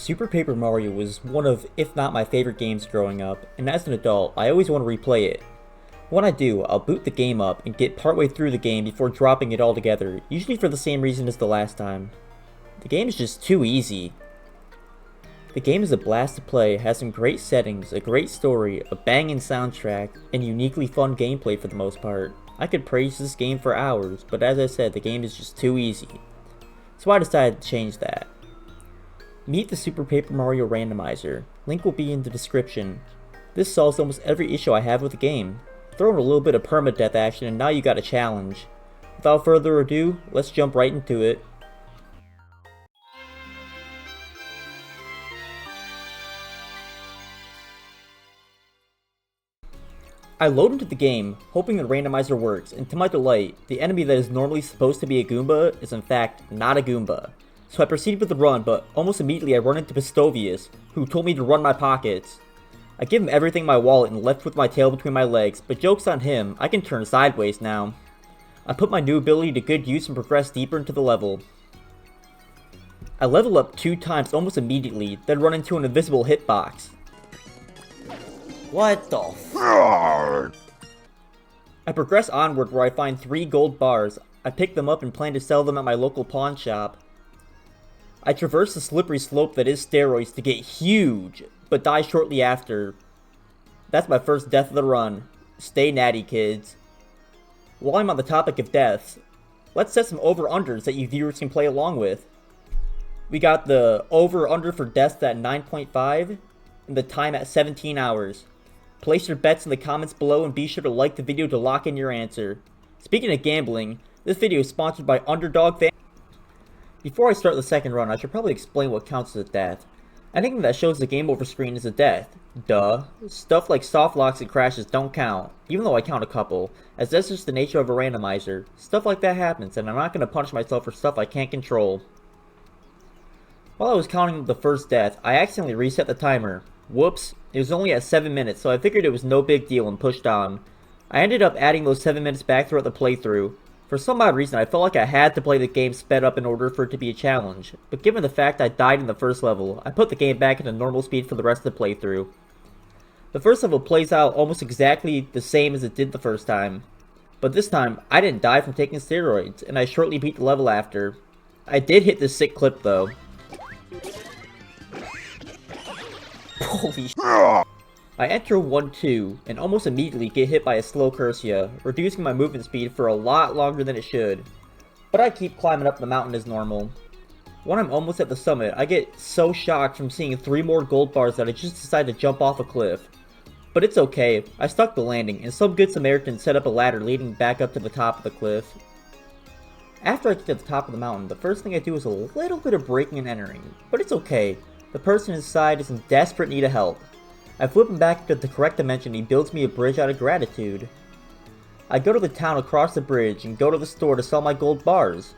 Super Paper Mario was one of, if not my favorite games growing up, and as an adult, I always want to replay it. When I do, I'll boot the game up and get partway through the game before dropping it altogether, usually for the same reason as the last time. The game is just too easy. The game is a blast to play, has some great settings, a great story, a banging soundtrack, and uniquely fun gameplay for the most part. I could praise this game for hours, but as I said, the game is just too easy. So I decided to change that. Meet the Super Paper Mario Randomizer. Link will be in the description. This solves almost every issue I have with the game. Throw in a little bit of permadeath action and now you got a challenge. Without further ado, let's jump right into it. I load into the game, hoping the randomizer works, and to my delight, the enemy that is normally supposed to be a Goomba is in fact not a Goomba. So I proceed with the run, but almost immediately I run into Pistovius, who told me to run my pockets. I give him everything in my wallet and left with my tail between my legs, but joke's on him, I can turn sideways now. I put my new ability to good use and progress deeper into the level. I level up 2 times almost immediately, then run into an invisible hitbox. What the f- I progress onward where I find 3 gold bars. I pick them up and plan to sell them at my local pawn shop. I traverse the slippery slope that is steroids to get huge, but die shortly after. That's my first death of the run. Stay natty, kids. While I'm on the topic of deaths, let's set some over-unders that you viewers can play along with. We got the over-under for deaths at 9.5, and the time at 17 hours. Place your bets in the comments below and be sure to like the video to lock in your answer. Speaking of gambling, this video is sponsored by Underdog Fan. Before I start the second run, I should probably explain what counts as a death. Anything that shows the game over screen is a death. Duh. Stuff like soft locks and crashes don't count, even though I count a couple, as that's just the nature of a randomizer. Stuff like that happens, and I'm not going to punish myself for stuff I can't control. While I was counting the first death, I accidentally reset the timer. Whoops, it was only at 7 minutes, so I figured it was no big deal and pushed on. I ended up adding those 7 minutes back throughout the playthrough. For some odd reason, I felt like I had to play the game sped up in order for it to be a challenge, but given the fact I died in the first level, I put the game back into normal speed for the rest of the playthrough. The first level plays out almost exactly the same as it did the first time, but this time, I didn't die from taking steroids, and I shortly beat the level after. I did hit this sick clip though. Holy sh**. I enter 1-2, and almost immediately get hit by a slow Cursia, reducing my movement speed for a lot longer than it should. But I keep climbing up the mountain as normal. When I'm almost at the summit, I get so shocked from seeing 3 more gold bars that I just decide to jump off a cliff. But it's okay, I stuck the landing, and some good Samaritan set up a ladder leading back up to the top of the cliff. After I get to the top of the mountain, the first thing I do is a little bit of breaking and entering, but it's okay. The person inside is in desperate need of help. I flip him back to the correct dimension and he builds me a bridge out of gratitude. I go to the town across the bridge and go to the store to sell my gold bars.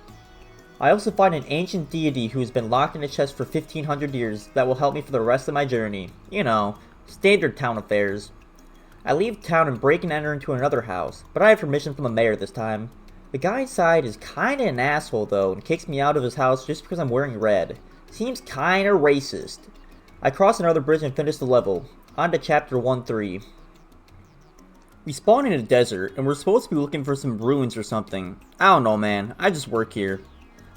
I also find an ancient deity who has been locked in a chest for 1500 years that will help me for the rest of my journey. You know, standard town affairs. I leave town and break and enter into another house, but I have permission from the mayor this time. The guy inside is kinda an asshole though and kicks me out of his house just because I'm wearing red. Seems kinda racist. I cross another bridge and finish the level. On to chapter 1-3. We spawn in a desert, and we're supposed to be looking for some ruins or something. I don't know, man. I just work here.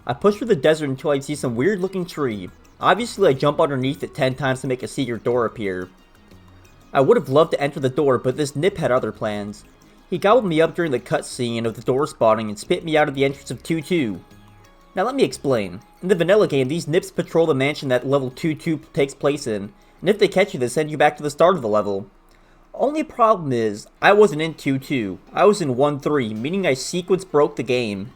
I push through the desert until I see some weird looking tree. Obviously, I jump underneath it 10 times to make a secret door appear. I would have loved to enter the door, but this nip had other plans. He gobbled me up during the cutscene of the door spawning and spit me out of the entrance of 2-2. Now let me explain. In the vanilla game, these nips patrol the mansion that level 2-2 takes place in, and if they catch you, they send you back to the start of the level. Only problem is, I wasn't in 2-2, I was in 1-3, meaning I sequence broke the game.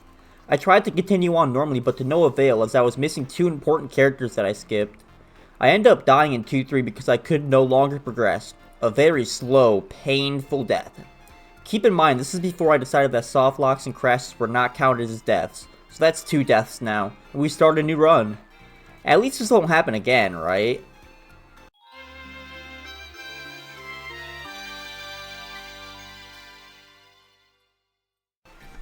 I tried to continue on normally, but to no avail as I was missing 2 important characters that I skipped. I ended up dying in 2-3 because I could no longer progress. A very slow, painful death. Keep in mind, this is before I decided that soft locks and crashes were not counted as deaths. So that's 2 deaths now, and we start a new run. At least this won't happen again, right?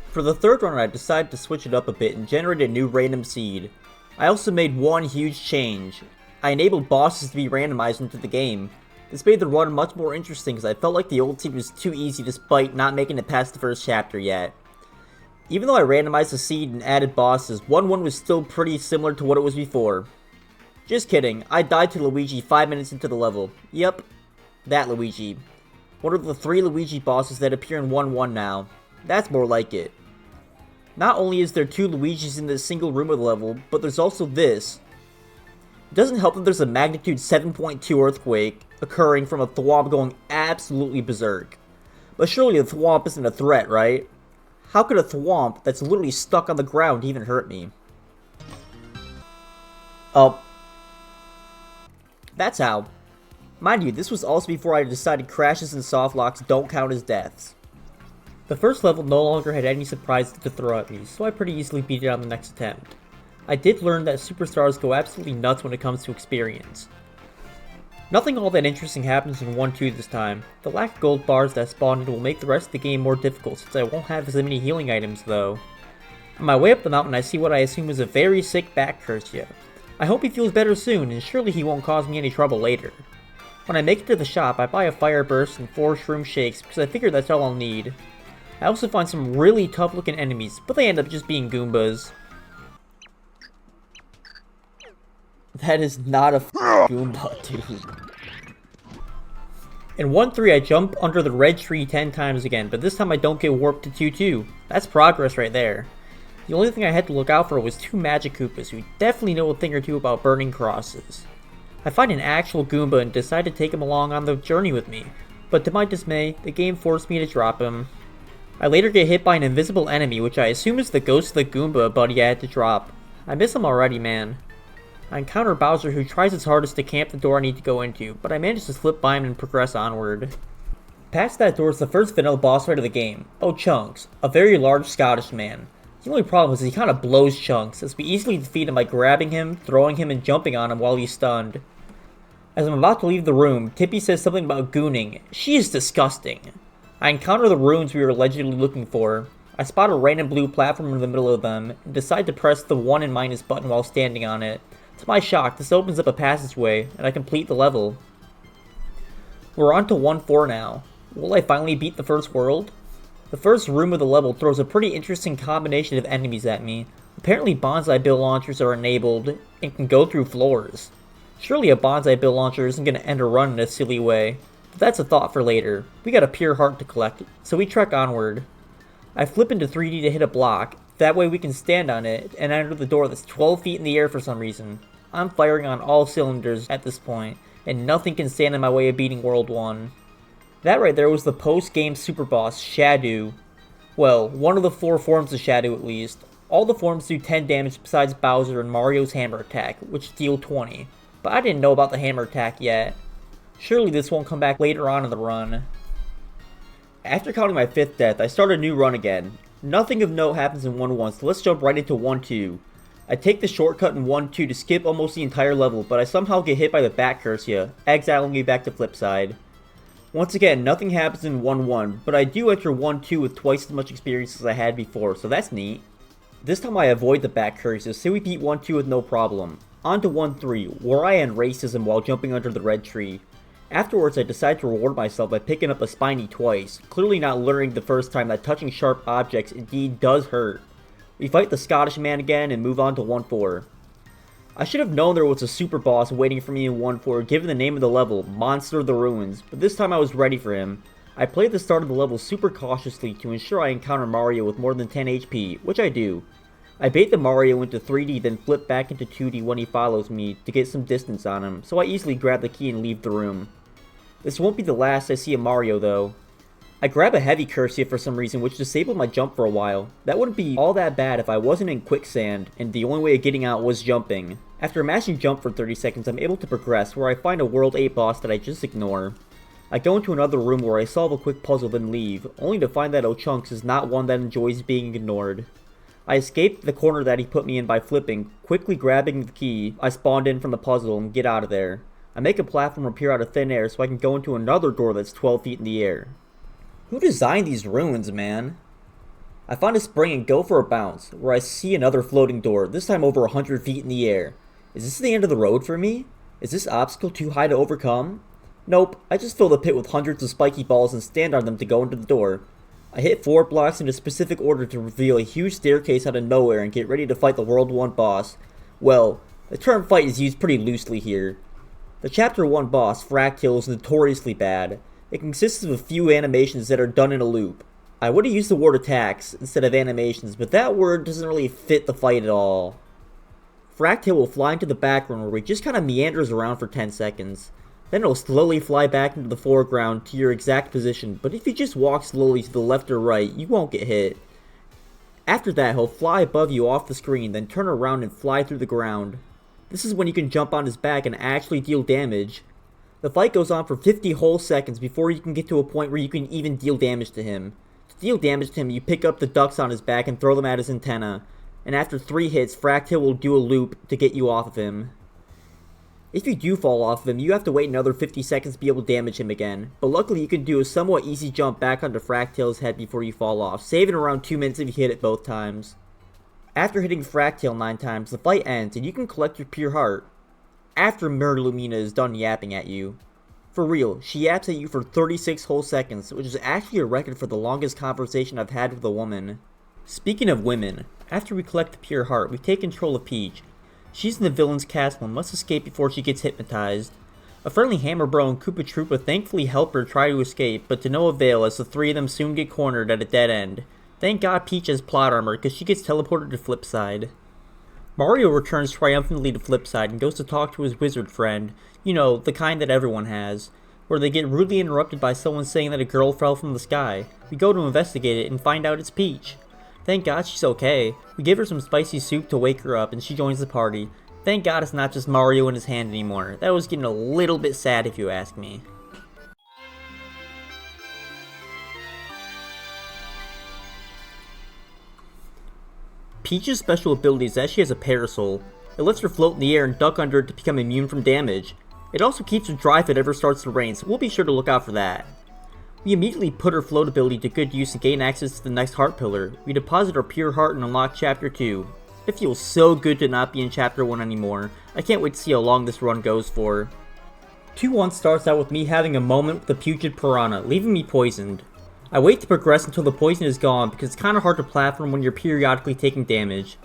For the third run, I decided to switch it up a bit and generate a new random seed. I also made one huge change. I enabled bosses to be randomized into the game. This made the run much more interesting because I felt like the old team was too easy despite not making it past the first chapter yet. Even though I randomized the seed and added bosses, 1-1 was still pretty similar to what it was before. Just kidding, I died to Luigi 5 minutes into the level. Yep, that Luigi. One of the 3 Luigi bosses that appear in 1-1 now. That's more like it. Not only is there 2 Luigis in this single room of the level, but there's also this. It doesn't help that there's a magnitude 7.2 earthquake occurring from a thwomp going absolutely berserk. But surely a thwomp isn't a threat, right? How could a thwomp that's literally stuck on the ground even hurt me? Oh. That's how. Mind you, this was also before I decided crashes and softlocks don't count as deaths. The first level no longer had any surprises to throw at me, so I pretty easily beat it on the next attempt. I did learn that superstars go absolutely nuts when it comes to experience. Nothing all that interesting happens in 1-2 this time. The lack of gold bars that spawned will make the rest of the game more difficult since I won't have as many healing items though. On my way up the mountain I see what I assume is a very sick back Cursia. I hope he feels better soon and surely he won't cause me any trouble later. When I make it to the shop I buy a fire burst and 4 shroom shakes because I figure that's all I'll need. I also find some really tough looking enemies, but they end up just being Goombas. That is not a Goomba, dude. In 1-3 I jump under the red tree 10 times again, but this time I don't get warped to 2-2. That's progress right there. The only thing I had to look out for was 2 Magic Koopas who definitely know a thing or two about burning crosses. I find an actual Goomba and decide to take him along on the journey with me, but to my dismay, the game forced me to drop him. I later get hit by an invisible enemy, which I assume is the ghost of the Goomba buddy I had to drop. I miss him already, man. I encounter Bowser who tries his hardest to camp the door I need to go into, but I manage to slip by him and progress onward. Past that door is the first vanilla boss fight of the game, Chunks, a very large Scottish man. The only problem is he kinda blows chunks, as we easily defeat him by grabbing him, throwing him, and jumping on him while he's stunned. As I'm about to leave the room, Tippy says something about gooning. She is disgusting. I encounter the ruins we were allegedly looking for. I spot a random blue platform in the middle of them, and decide to press the 1 and minus button while standing on it. To my shock, this opens up a passageway, and I complete the level. We're on to 1-4 now. Will I finally beat the first world? The first room of the level throws a pretty interesting combination of enemies at me. Apparently bonsai bill launchers are enabled, and can go through floors. Surely a bonsai bill launcher isn't going to end a run in a silly way. But that's a thought for later. We got a pure heart to collect, so we trek onward. I flip into 3D to hit a block, that way we can stand on it and enter the door that's 12 feet in the air for some reason. I'm firing on all cylinders at this point, and nothing can stand in my way of beating World 1. That right there was the post-game super boss, Shadow. Well, one of the 4 forms of Shadow at least. All the forms do 10 damage besides Bowser and Mario's hammer attack, which deal 20. But I didn't know about the hammer attack yet. Surely this won't come back later on in the run. After counting my 5th death, I start a new run again. Nothing of note happens in 1-1, so let's jump right into 1-2. I take the shortcut in 1-2 to skip almost the entire level, but I somehow get hit by the Bat Cursia, exiling me back to Flipside. Once again, nothing happens in 1-1, but I do enter 1-2 with twice as much experience as I had before, so that's neat. This time I avoid the Bat Cursia, so we beat 1-2 with no problem. On to 1-3, where I end racism while jumping under the red tree. Afterwards, I decide to reward myself by picking up a Spiny twice, clearly not learning the first time that touching sharp objects indeed does hurt. We fight the Scottish man again and move on to 1-4. I should have known there was a super boss waiting for me in 1-4 given the name of the level, Monster of the Ruins, but this time I was ready for him. I played the start of the level super cautiously to ensure I encounter Mario with more than 10 HP, which I do. I bait the Mario into 3D then flip back into 2D when he follows me to get some distance on him, so I easily grab the key and leave the room. This won't be the last I see of Mario though. I grab a heavy Cursia for some reason which disabled my jump for a while. That wouldn't be all that bad if I wasn't in quicksand and the only way of getting out was jumping. After mashing jump for 30 seconds I'm able to progress where I find a World 8 boss that I just ignore. I go into another room where I solve a quick puzzle then leave, only to find that O'Chunks is not one that enjoys being ignored. I escaped the corner that he put me in by flipping, quickly grabbing the key I spawned in from the puzzle and get out of there. I make a platform appear out of thin air so I can go into another door that's 12 feet in the air. Who designed these ruins, man? I find a spring and go for a bounce, where I see another floating door, this time over 100 feet in the air. Is this the end of the road for me? Is this obstacle too high to overcome? Nope, I just fill the pit with hundreds of spiky balls and stand on them to go into the door. I hit 4 blocks in a specific order to reveal a huge staircase out of nowhere and get ready to fight the World 1 boss. Well, the term fight is used pretty loosely here. The Chapter 1 boss, Fractal, is notoriously bad. It consists of a few animations that are done in a loop. I would have used the word attacks instead of animations, but that word doesn't really fit the fight at all. Fractal will fly into the background where he just kind of meanders around for 10 seconds. Then it'll slowly fly back into the foreground to your exact position, but if you just walk slowly to the left or right, you won't get hit. After that, he'll fly above you off the screen, then turn around and fly through the ground. This is when you can jump on his back and actually deal damage. The fight goes on for 50 whole seconds before you can get to a point where you can even deal damage to him. To deal damage to him, you pick up the ducks on his back and throw them at his antenna, and after 3 hits, Fractal will do a loop to get you off of him. If you do fall off of him, you have to wait another 50 seconds to be able to damage him again, but luckily you can do a somewhat easy jump back onto Fractal's head before you fall off, saving around 2 minutes if you hit it both times. After hitting Fractal 9 times, the fight ends and you can collect your pure heart. After Lumina is done yapping at you. For real, she yaps at you for 36 whole seconds, which is actually a record for the longest conversation I've had with a woman. Speaking of women, after we collect the pure heart, we take control of Peach. She's in the villain's castle and must escape before she gets hypnotized. A friendly Hammer Bro and Koopa Troopa thankfully help her try to escape, but to no avail as the 3 of them soon get cornered at a dead end. Thank God Peach has plot armor because she gets teleported to Flipside. Mario returns triumphantly to Flipside and goes to talk to his wizard friend, you know, the kind that everyone has, where they get rudely interrupted by someone saying that a girl fell from the sky. We go to investigate it and find out it's Peach. Thank God she's okay. We give her some spicy soup to wake her up and she joins the party. Thank God it's not just Mario in his hand anymore. That was getting a little bit sad if you ask me. Peach's special ability is that she has a parasol. It lets her float in the air and duck under it to become immune from damage. It also keeps her dry if it ever starts to rain, so we'll be sure to look out for that. We immediately put her float ability to good use and gain access to the next heart pillar. We deposit our pure heart and unlock Chapter 2. It feels so good to not be in Chapter 1 anymore. I can't wait to see how long this run goes for. 2-1 starts out with me having a moment with the putrid piranha, leaving me poisoned. I wait to progress until the poison is gone because it's kinda hard to platform when you're periodically taking damage.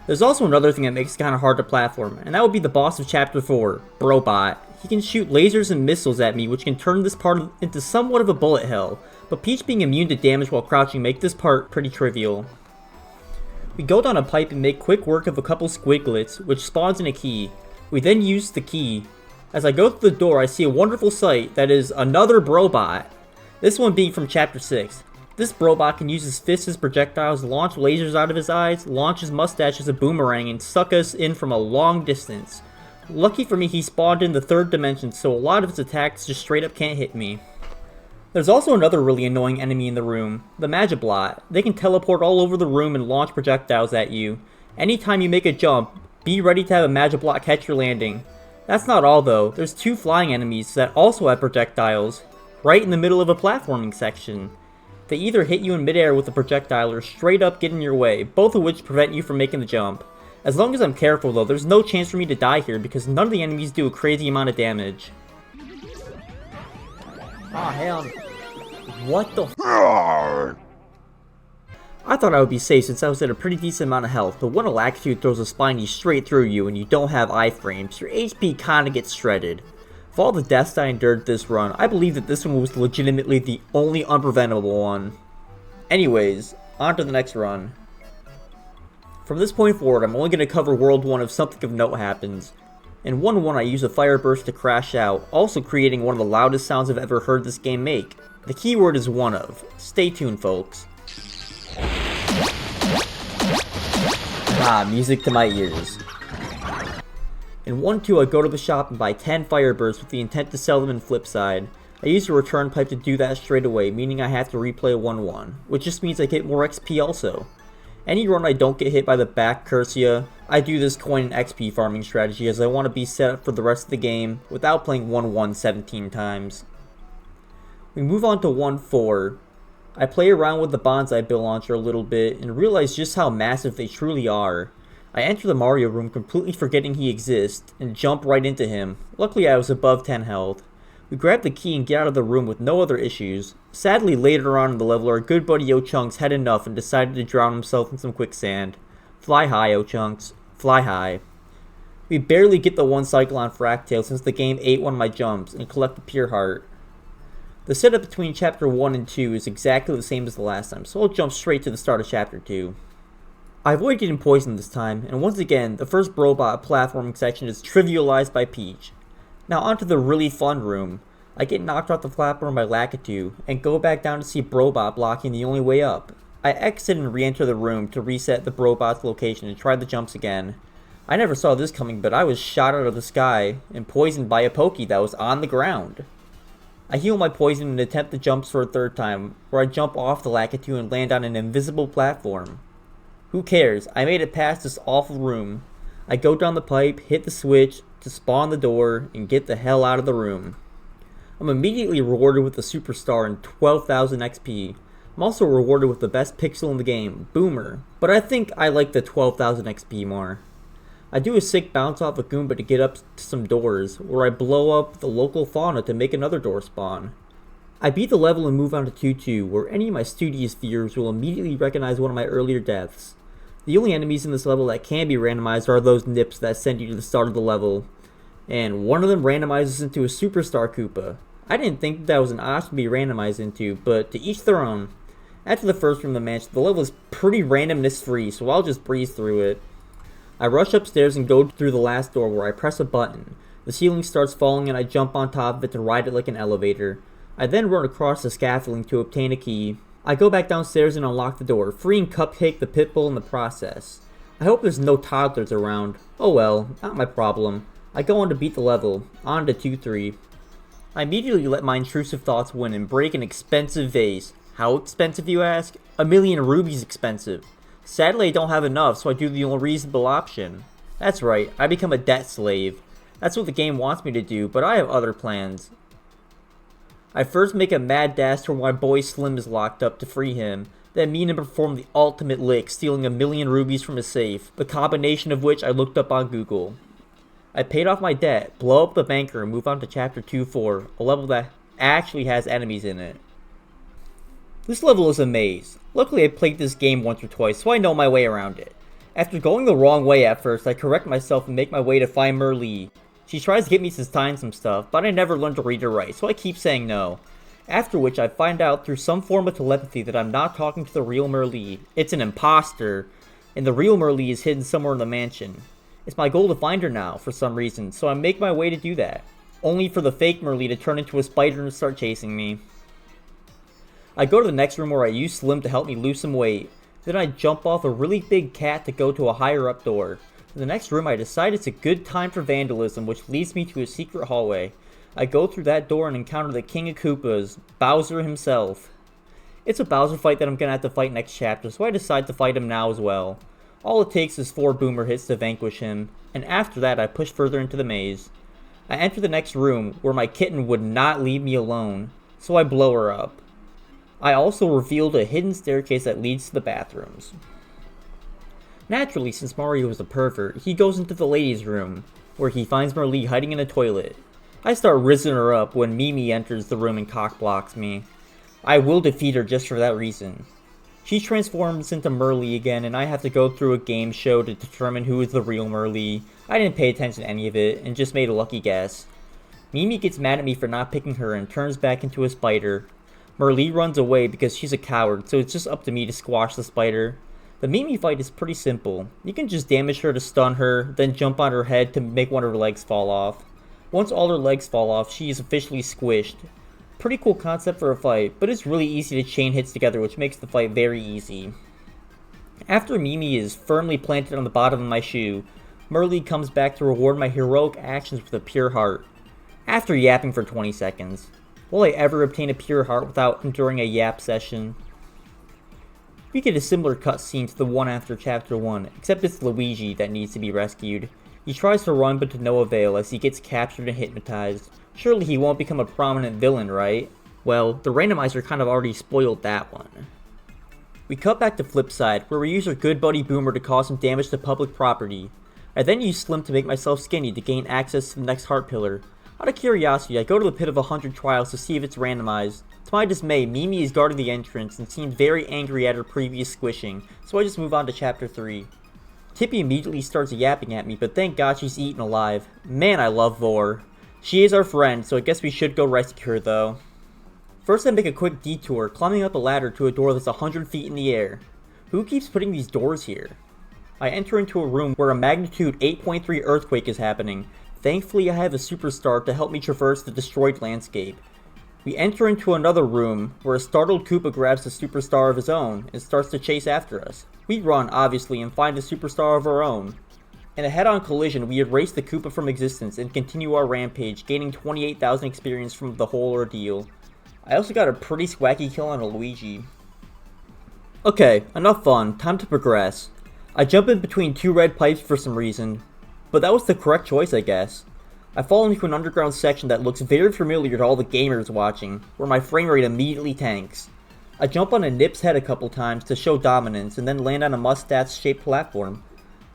There's also another thing that makes it kinda hard to platform, and that would be the boss of Chapter 4, Brobot. He can shoot lasers and missiles at me, which can turn this part into somewhat of a bullet hell, but Peach being immune to damage while crouching make this part pretty trivial. We go down a pipe and make quick work of a couple squiglets, which spawns in a key. We then use the key. As I go through the door, I see a wonderful sight that is another Brobot. This one being from Chapter 6. This Brobot can use his fists as projectiles, launch lasers out of his eyes, launch his mustache as a boomerang, and suck us in from a long distance. Lucky for me, he spawned in the 3rd dimension, so a lot of his attacks just straight up can't hit me. There's also another really annoying enemy in the room, the Magiblot. They can teleport all over the room and launch projectiles at you. Anytime you make a jump, be ready to have a Magiblot catch your landing. That's not all though, there's 2 flying enemies that also have projectiles, right in the middle of a platforming section. They either hit you in midair with a projectile or straight up get in your way, both of which prevent you from making the jump. As long as I'm careful though, there's no chance for me to die here because none of the enemies do a crazy amount of damage. Aw, hell. What the f- I thought I would be safe since I was at a pretty decent amount of health, but when a Laxitude throws a spiny straight through you and you don't have iframes, your HP kinda gets shredded. Of all the deaths I endured this run, I believe that this one was legitimately the only unpreventable one. Anyways, on to the next run. From this point forward, I'm only going to cover World 1 if something of note happens. In 1-1 I use a fire burst to crash out, also creating one of the loudest sounds I've ever heard this game make. The keyword is one of. Stay tuned, folks. Ah, music to my ears. In 1-2 I go to the shop and buy 10 Firebursts with the intent to sell them in Flipside. I use a return pipe to do that straight away, meaning I have to replay 1-1, which just means I get more XP also. Any run I don't get hit by the back Cursia, I do this coin and XP farming strategy as I want to be set up for the rest of the game without playing 1-1 17 times. We move on to 1-4. I play around with the Bonsai Bill Launcher a little bit and realize just how massive they truly are. I enter the Mario room completely forgetting he exists, and jump right into him. Luckily I was above 10 health. We grab the key and get out of the room with no other issues. Sadly, later on in the level, our good buddy O-Chunks had enough and decided to drown himself in some quicksand. Fly high, O-Chunks. Fly high. We barely get the one cycle on Fractale since the game ate one of my jumps and collect the pure heart. The setup between Chapter 1 and 2 is exactly the same as the last time, so I'll jump straight to the start of Chapter 2. I avoid getting poisoned this time, and once again, the first robot platforming section is trivialized by Peach. Now onto the really fun room. I get knocked off the platform by Lakitu, and go back down to see Brobot blocking the only way up. I exit and re-enter the room to reset the Brobot's location and try the jumps again. I never saw this coming, but I was shot out of the sky and poisoned by a Pokey that was on the ground. I heal my poison and attempt the jumps for a third time, where I jump off the Lakitu and land on an invisible platform. Who cares? I made it past this awful room. I go down the pipe, hit the switch to spawn the door, and get the hell out of the room. I'm immediately rewarded with a superstar and 12,000 XP. I'm also rewarded with the best pixel in the game, Boomer, but I think I like the 12,000 XP more. I do a sick bounce off a Goomba to get up to some doors, where I blow up the local fauna to make another door spawn. I beat the level and move on to 2-2, where any of my studious viewers will immediately recognize one of my earlier deaths. The only enemies in this level that can be randomized are those nips that send you to the start of the level, and one of them randomizes into a Superstar Koopa. I didn't think that was an option to be randomized into, but to each their own. After the first room of the mansion, the level is pretty randomness free, so I'll just breeze through it. I rush upstairs and go through the last door where I press a button. The ceiling starts falling and I jump on top of it to ride it like an elevator. I then run across the scaffolding to obtain a key. I go back downstairs and unlock the door, freeing Cupcake the Pitbull in the process. I hope there's no toddlers around. Oh well, not my problem. I go on to beat the level, on to 2-3. I immediately let my intrusive thoughts win and break an expensive vase. How expensive, you ask? 1,000,000 rubies expensive. Sadly, I don't have enough, so I do the only reasonable option. That's right, I become a debt slave. That's what the game wants me to do, but I have other plans. I first make a mad dash to where my boy Slim is locked up to free him, then meet him perform the ultimate lick, stealing 1,000,000 rubies from his safe, the combination of which I looked up on Google. I paid off my debt, blow up the banker, and move on to Chapter 2-4, a level that actually has enemies in it. This level is a maze. Luckily I played this game once or twice, so I know my way around it. After going the wrong way at first, I correct myself and make my way to find Merlee. She tries to get me to sign some stuff, but I never learned to read or write, so I keep saying no. After which I find out through some form of telepathy that I'm not talking to the real Merlee. It's an imposter, and the real Merlee is hidden somewhere in the mansion. It's my goal to find her now, for some reason, so I make my way to do that. Only for the fake Merlee to turn into a spider and start chasing me. I go to the next room where I use Slim to help me lose some weight. Then I jump off a really big cat to go to a higher up door. In the next room I decide it's a good time for vandalism, which leads me to a secret hallway. I go through that door and encounter the King of Koopas, Bowser himself. It's a Bowser fight that I'm gonna have to fight next chapter, so I decide to fight him now as well. All it takes is 4 boomer hits to vanquish him, and after that I push further into the maze. I enter the next room, where my kitten would not leave me alone, so I blow her up. I also revealed a hidden staircase that leads to the bathrooms. Naturally, since Mario is a pervert, he goes into the ladies' room, where he finds Merlee hiding in a toilet. I start rizzing her up when Mimi enters the room and cockblocks me. I will defeat her just for that reason. She transforms into Merlee again, and I have to go through a game show to determine who is the real Merlee. I didn't pay attention to any of it, and just made a lucky guess. Mimi gets mad at me for not picking her and turns back into a spider. Merlee runs away because she's a coward, so it's just up to me to squash the spider. The Mimi fight is pretty simple. You can just damage her to stun her, then jump on her head to make one of her legs fall off. Once all her legs fall off, she is officially squished. Pretty cool concept for a fight, but it's really easy to chain hits together, which makes the fight very easy. After Mimi is firmly planted on the bottom of my shoe, Merlee comes back to reward my heroic actions with a pure heart. After yapping for 20 seconds. Will I ever obtain a pure heart without enduring a yap session? We get a similar cutscene to the one after Chapter 1, except it's Luigi that needs to be rescued. He tries to run but to no avail as he gets captured and hypnotized. Surely he won't become a prominent villain, right? Well, the randomizer kind of already spoiled that one. We cut back to Flipside, where we use our good buddy Boomer to cause some damage to public property. I then use Slim to make myself skinny to gain access to the next heart pillar. Out of curiosity, I go to the pit of 100 trials to see if it's randomized. To my dismay, Mimi is guarding the entrance and seems very angry at her previous squishing, so I just move on to chapter 3. Tippy immediately starts yapping at me, but thank God she's eaten alive. Man, I love Vor. She is our friend, so I guess we should go rescue her though. First I make a quick detour, climbing up a ladder to a door that's 100 feet in the air. Who keeps putting these doors here? I enter into a room where a magnitude 8.3 earthquake is happening. Thankfully I have a superstar to help me traverse the destroyed landscape. We enter into another room where a startled Koopa grabs a superstar of his own and starts to chase after us. We run, obviously, and find a superstar of our own. In a head-on collision, we erase the Koopa from existence and continue our rampage, gaining 28,000 experience from the whole ordeal. I also got a pretty swaggy kill on a Luigi. Okay, enough fun, time to progress. I jump in between two red pipes for some reason, but that was the correct choice, I guess. I fall into an underground section that looks very familiar to all the gamers watching, where my frame rate immediately tanks. I jump on a Nip's head a couple times to show dominance and then land on a mustache-shaped platform.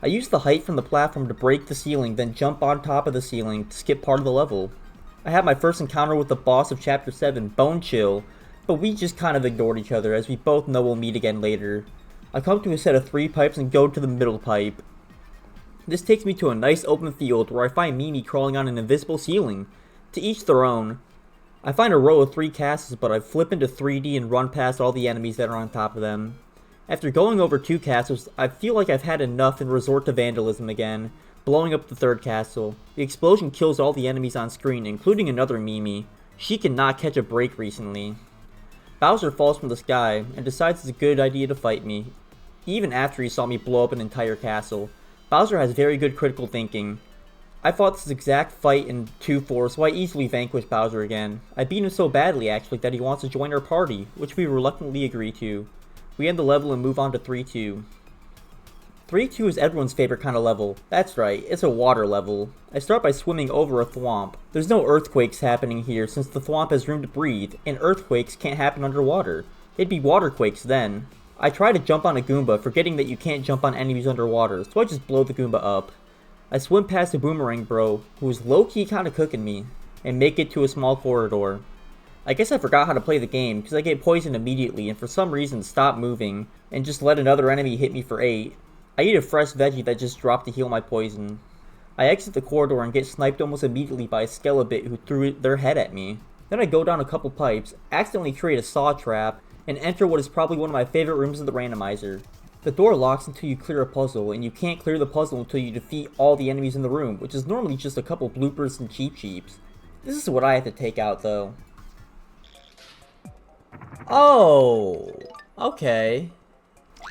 I use the height from the platform to break the ceiling, then jump on top of the ceiling to skip part of the level. I had my first encounter with the boss of Chapter 7, Bone Chill, but we just kind of ignored each other as we both know we'll meet again later. I come to a set of 3 pipes and go to the middle pipe. This takes me to a nice open field where I find Mimi crawling on an invisible ceiling. To each their own. I find a row of 3 castles, but I flip into 3D and run past all the enemies that are on top of them. After going over 2 castles, I feel like I've had enough and resort to vandalism again, blowing up the 3rd castle. The explosion kills all the enemies on screen, including another Mimi. She cannot catch a break recently. Bowser falls from the sky and decides it's a good idea to fight me, even after he saw me blow up an entire castle. Bowser has very good critical thinking. I fought this exact fight in 2-4, so I easily vanquished Bowser again. I beat him so badly actually that he wants to join our party, which we reluctantly agree to. We end the level and move on to 3-2. 3-2 is everyone's favorite kind of level. That's right, it's a water level. I start by swimming over a thwomp. There's no earthquakes happening here since the thwomp has room to breathe, and earthquakes can't happen underwater. They'd be waterquakes then. I try to jump on a Goomba, forgetting that you can't jump on enemies underwater, so I just blow the Goomba up. I swim past a Boomerang Bro, who is low-key kinda cooking me, and make it to a small corridor. I guess I forgot how to play the game, because I get poisoned immediately and for some reason stop moving, and just let another enemy hit me for 8. I eat a fresh veggie that just dropped to heal my poison. I exit the corridor and get sniped almost immediately by a Skelebit who threw their head at me. Then I go down a couple pipes, accidentally create a saw trap, and enter what is probably one of my favorite rooms of the randomizer. The door locks until you clear a puzzle, and you can't clear the puzzle until you defeat all the enemies in the room, which is normally just a couple bloopers and Cheep Cheeps. This is what I have to take out though. Oh, okay.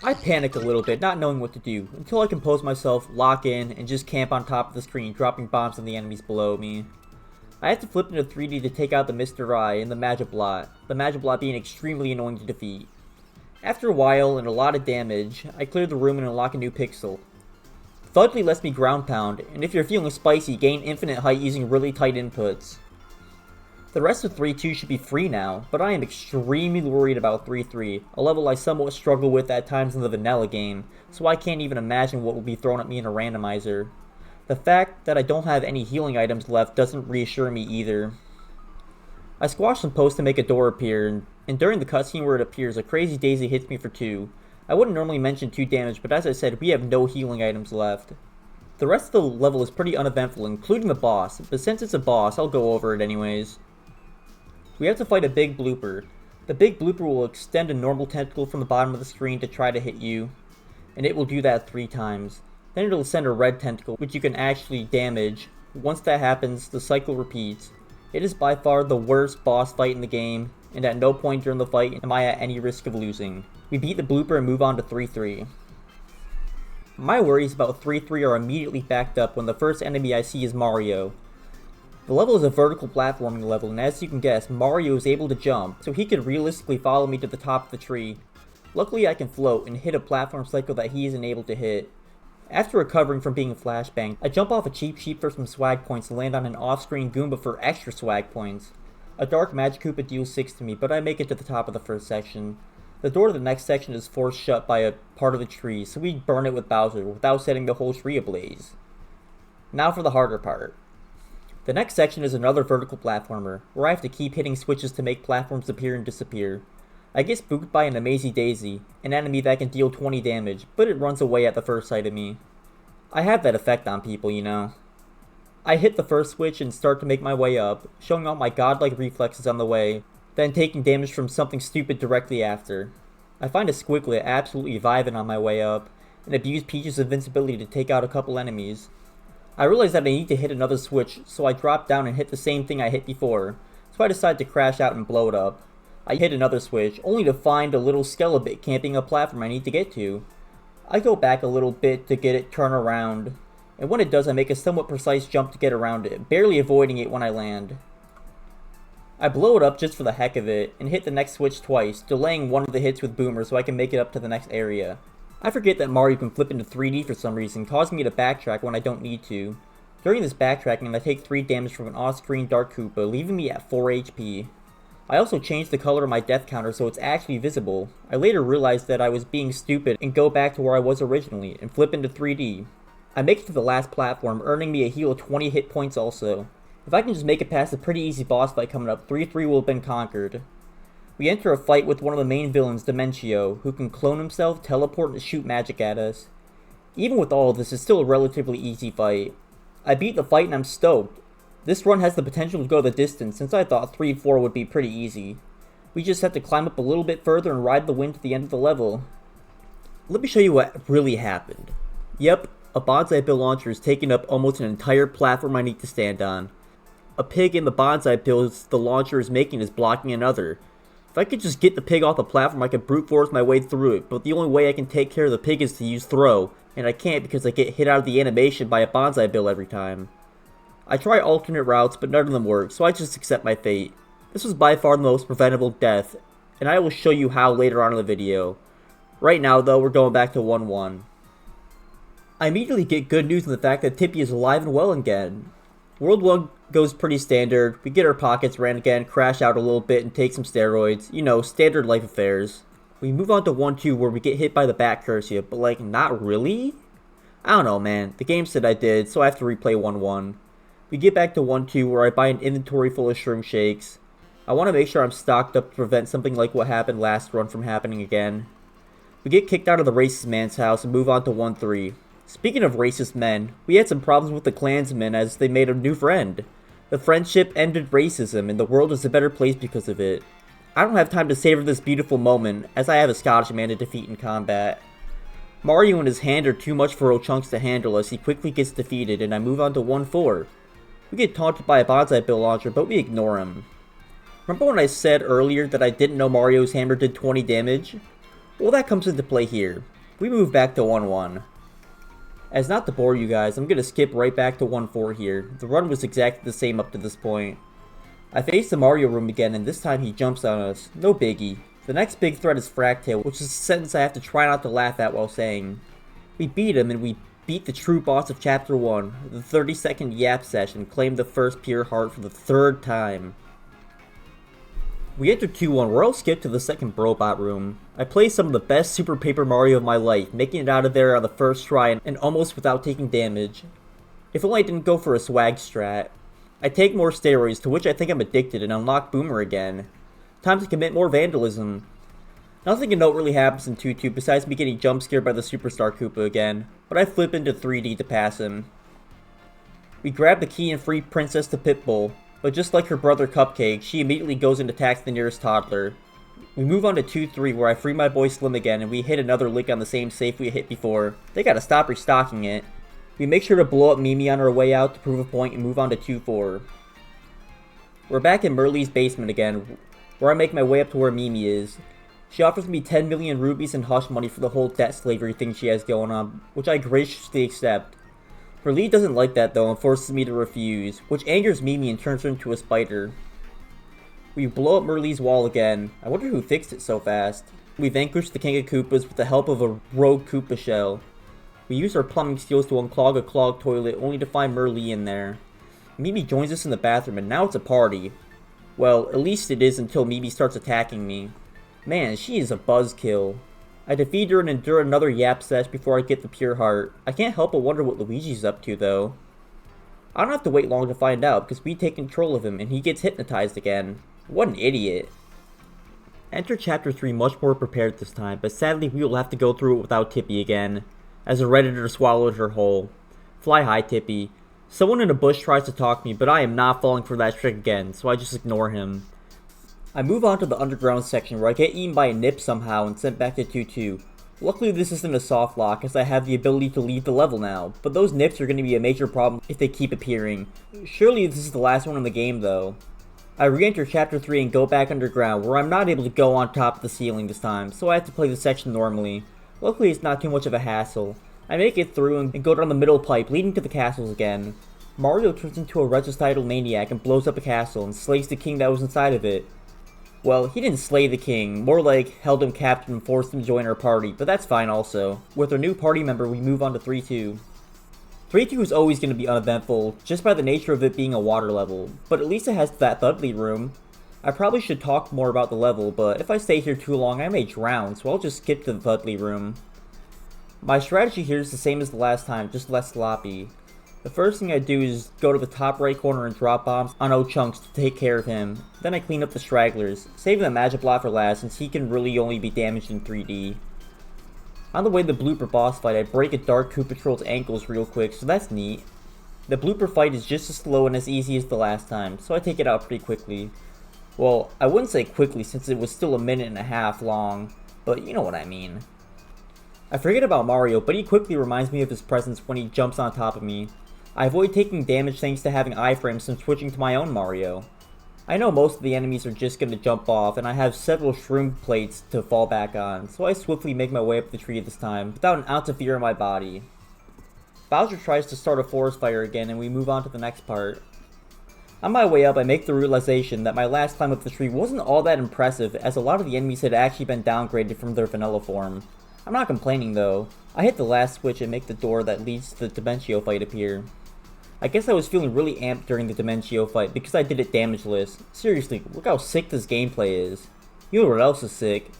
I panic a little bit, not knowing what to do, until I compose myself, lock in, and just camp on top of the screen, dropping bombs on the enemies below me. I have to flip into 3D to take out the Mr. Eye and the Magiblot, the Magiblot being extremely annoying to defeat. After a while and a lot of damage, I clear the room and unlock a new pixel. Fudley lets me ground pound, and if you're feeling spicy, gain infinite height using really tight inputs. The rest of 3-2 should be free now, but I am extremely worried about 3-3, a level I somewhat struggle with at times in the vanilla game, so I can't even imagine what will be thrown at me in a randomizer. The fact that I don't have any healing items left doesn't reassure me either. I squash some posts to make a door appear, and during the cutscene where it appears, a crazy daisy hits me for 2. I wouldn't normally mention 2 damage, but as I said, we have no healing items left. The rest of the level is pretty uneventful, including the boss, but since it's a boss, I'll go over it anyways. We have to fight a big blooper. The big blooper will extend a normal tentacle from the bottom of the screen to try to hit you, and it will do that 3 times. Then it'll send a red tentacle, which you can actually damage. Once that happens, the cycle repeats. It is by far the worst boss fight in the game, and at no point during the fight am I at any risk of losing. We beat the blooper and move on to 3-3. My worries about 3-3 are immediately backed up when the first enemy I see is Mario. The level is a vertical platforming level, and as you can guess, Mario is able to jump, so he could realistically follow me to the top of the tree. Luckily I can float and hit a platform cycle that he isn't able to hit. After recovering from being flashbanged, I jump off a Cheep Sheep for some swag points and land on an off-screen Goomba for extra swag points. A Dark Magic Koopa deals 6 to me, but I make it to the top of the first section. The door to the next section is forced shut by a part of the tree, so we burn it with Bowser without setting the whole tree ablaze. Now for the harder part. The next section is another vertical platformer, where I have to keep hitting switches to make platforms appear and disappear. I get spooked by an Amazy Daisy, an enemy that can deal 20 damage, but it runs away at the first sight of me. I have that effect on people, you know. I hit the first switch and start to make my way up, showing all my godlike reflexes on the way, then taking damage from something stupid directly after. I find a Squiglet absolutely vibing on my way up, and abuse Peach's invincibility to take out a couple enemies. I realize that I need to hit another switch, so I drop down and hit the same thing I hit before, so I decide to crash out and blow it up. I hit another switch, only to find a little Skelebit camping a platform I need to get to. I go back a little bit to get it turn around, and when it does I make a somewhat precise jump to get around it, barely avoiding it when I land. I blow it up just for the heck of it, and hit the next switch twice, delaying one of the hits with Boomer so I can make it up to the next area. I forget that Mario can flip into 3D for some reason, causing me to backtrack when I don't need to. During this backtracking, I take 3 damage from an off-screen Dark Koopa, leaving me at 4 HP. I also changed the color of my death counter so it's actually visible. I later realized that I was being stupid and go back to where I was originally, and flip into 3D. I make it to the last platform, earning me a heal of 20 hit points also. If I can just make it past a pretty easy boss fight coming up, 3-3 will have been conquered. We enter a fight with one of the main villains, Dementio, who can clone himself, teleport, and shoot magic at us. Even with all of this, it's still a relatively easy fight. I beat the fight and I'm stoked. This run has the potential to go the distance, since I thought 3-4 would be pretty easy. We just have to climb up a little bit further and ride the wind to the end of the level. Let me show you what really happened. Yep, a bonsai bill launcher is taking up almost an entire platform I need to stand on. A pig in the bonsai bills the launcher is making is blocking another. If I could just get the pig off the platform, I could brute force my way through it, but the only way I can take care of the pig is to use throw, and I can't because I get hit out of the animation by a bonsai bill every time. I try alternate routes, but none of them work, so I just accept my fate. This was by far the most preventable death, and I will show you how later on in the video. Right now though, we're going back to 1-1. I immediately get good news in the fact that Tippy is alive and well again. World 1 goes pretty standard, we get our pockets ran again, crash out a little bit and take some steroids, you know, standard life affairs. We move on to 1-2 where we get hit by the Bat Cursia, but like, not really? I don't know man, the game said I did, so I have to replay 1-1. We get back to 1-2 where I buy an inventory full of shroom shakes. I want to make sure I'm stocked up to prevent something like what happened last run from happening again. We get kicked out of the racist man's house and move on to 1-3. Speaking of racist men, we had some problems with the Klansmen as they made a new friend. The friendship ended racism and the world is a better place because of it. I don't have time to savor this beautiful moment as I have a Scottish man to defeat in combat. Mario and his hand are too much for Ochunks to handle as he quickly gets defeated and I move on to 1-4. We get taunted by a bonsai bill launcher but we ignore him. Remember when I said earlier that I didn't know Mario's hammer did 20 damage? Well, that comes into play here. We move back to 1-1. As not to bore you guys, I'm going to skip right back to 1-4 here. The run was exactly the same up to this point. I face the Mario room again and this time he jumps on us. No biggie. The next big threat is Fractail, which is a sentence I have to try not to laugh at while saying. We beat him and we beat the true boss of Chapter 1. The 30-second yap session claimed the first pure heart for the 3rd time. We enter 2-1 where I'll skip to the second Brobot room. I play some of the best Super Paper Mario of my life, making it out of there on the first try and almost without taking damage. If only I didn't go for a swag strat. I take more steroids, to which I think I'm addicted, and unlock Boomer again. Time to commit more vandalism. Nothing of note really happens in 2-2 besides me getting jump scared by the Superstar Koopa again, but I flip into 3D to pass him. We grab the key and free Princess to Pitbull. But just like her brother Cupcake, she immediately goes and attacks the nearest toddler. We move on to 2-3 where I free my boy Slim again and we hit another lick on the same safe we hit before. They gotta stop restocking it. We make sure to blow up Mimi on our way out to prove a point and move on to 2-4. We're back in Merly's basement again, where I make my way up to where Mimi is. She offers me 10 million rubies and hush money for the whole debt slavery thing she has going on, which I graciously accept. Merly doesn't like that though and forces me to refuse, which angers Mimi and turns her into a spider. We blow up Merly's wall again. I wonder who fixed it so fast. We vanquish the King of Koopas with the help of a rogue Koopa shell. We use our plumbing skills to unclog a clogged toilet only to find Merly in there. Mimi joins us in the bathroom and now it's a party. Well, at least it is until Mimi starts attacking me. Man, she is a buzzkill. I defeat her and endure another yap sesh before I get the pure heart. I can't help but wonder what Luigi's up to though. I don't have to wait long to find out because we take control of him and he gets hypnotized again. What an idiot. Enter chapter 3 much more prepared this time, but sadly we will have to go through it without Tippy again, as a redditor swallowed her whole. Fly high, Tippy. Someone in a bush tries to talk me, but I am not falling for that trick again, so I just ignore him. I move on to the underground section where I get eaten by a nip somehow and sent back to 2-2. Luckily this isn't a soft lock as I have the ability to leave the level now, but those nips are going to be a major problem if they keep appearing. Surely this is the last one in the game though. I re-enter chapter 3 and go back underground where I'm not able to go on top of the ceiling this time, so I have to play the section normally. Luckily it's not too much of a hassle. I make it through and go down the middle pipe leading to the castles again. Mario turns into a regicidal maniac and blows up a castle and slays the king that was inside of it. Well, he didn't slay the king, more like held him captive and forced him to join our party, but that's fine also. With our new party member we move on to 3-2. 3-2 is always going to be uneventful, just by the nature of it being a water level, but at least it has that Thudley room. I probably should talk more about the level, but if I stay here too long I may drown, so I'll just skip to the Thudley room. My strategy here is the same as the last time, just less sloppy. The first thing I do is go to the top right corner and drop bombs on O-Chunks to take care of him. Then I clean up the stragglers, saving the Magiblock for last since he can really only be damaged in 3D. On the way to the blooper boss fight, I break a Dark Koopa Troll's ankles real quick, so that's neat. The blooper fight is just as slow and as easy as the last time, so I take it out pretty quickly. Well, I wouldn't say quickly since it was still a minute and a half long, but you know what I mean. I forget about Mario, but he quickly reminds me of his presence when he jumps on top of me. I avoid taking damage thanks to having iframes and switching to my own Mario. I know most of the enemies are just going to jump off, and I have several shroom plates to fall back on, so I swiftly make my way up the tree this time, without an ounce of fear in my body. Bowser tries to start a forest fire again, and we move on to the next part. On my way up, I make the realization that my last climb up the tree wasn't all that impressive, as a lot of the enemies had actually been downgraded from their vanilla form. I'm not complaining though. I hit the last switch and make the door that leads to the Dimentio fight appear. I guess I was feeling really amped during the Dimentio fight because I did it damageless. Seriously, look how sick this gameplay is. You know what else is sick?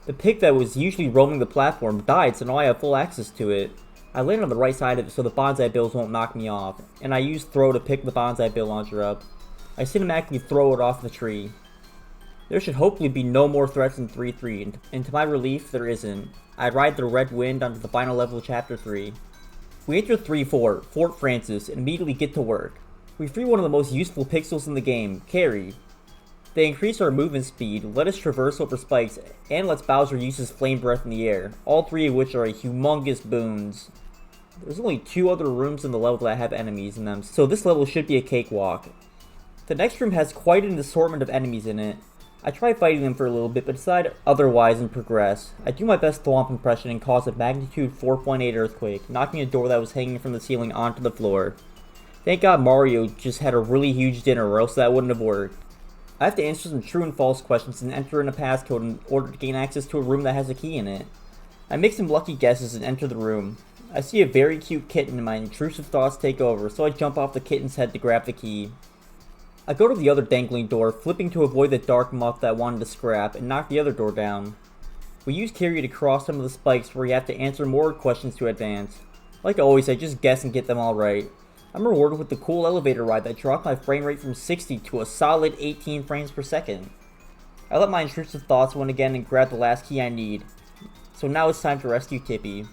The pig that was usually roaming the platform died, so now I have full access to it. I land on the right side of it so the bonsai bills won't knock me off, and I use throw to pick the bonsai bill launcher up. I cinematically throw it off the tree. There should hopefully be no more threats in 3-3, and to my relief, there isn't. I ride the red wind onto the final level of chapter 3. We enter 3-4, Fort Francis, and immediately get to work. We free one of the most useful pixels in the game, Carrie. They increase our movement speed, let us traverse over spikes, and lets Bowser use his flame breath in the air, all three of which are humongous boons. There's only 2 other rooms in the level that have enemies in them, so this level should be a cakewalk. The next room has quite an assortment of enemies in it. I try fighting them for a little bit, but decide otherwise and progress. I do my best thwomp impression and cause a magnitude 4.8 earthquake, knocking a door that was hanging from the ceiling onto the floor. Thank God Mario just had a really huge dinner or else that wouldn't have worked. I have to answer some true and false questions and enter in a passcode in order to gain access to a room that has a key in it. I make some lucky guesses and enter the room. I see a very cute kitten and my intrusive thoughts take over, so I jump off the kitten's head to grab the key. I go to the other dangling door, flipping to avoid the dark muff that wanted to scrap, and knock the other door down. We use Carrie to cross some of the spikes where you have to answer more questions to advance. Like always, I just guess and get them all right. I'm rewarded with the cool elevator ride that dropped my frame rate from 60 to a solid 18 frames per second. I let my intrusive thoughts win again and grab the last key I need. So now it's time to rescue Tippy.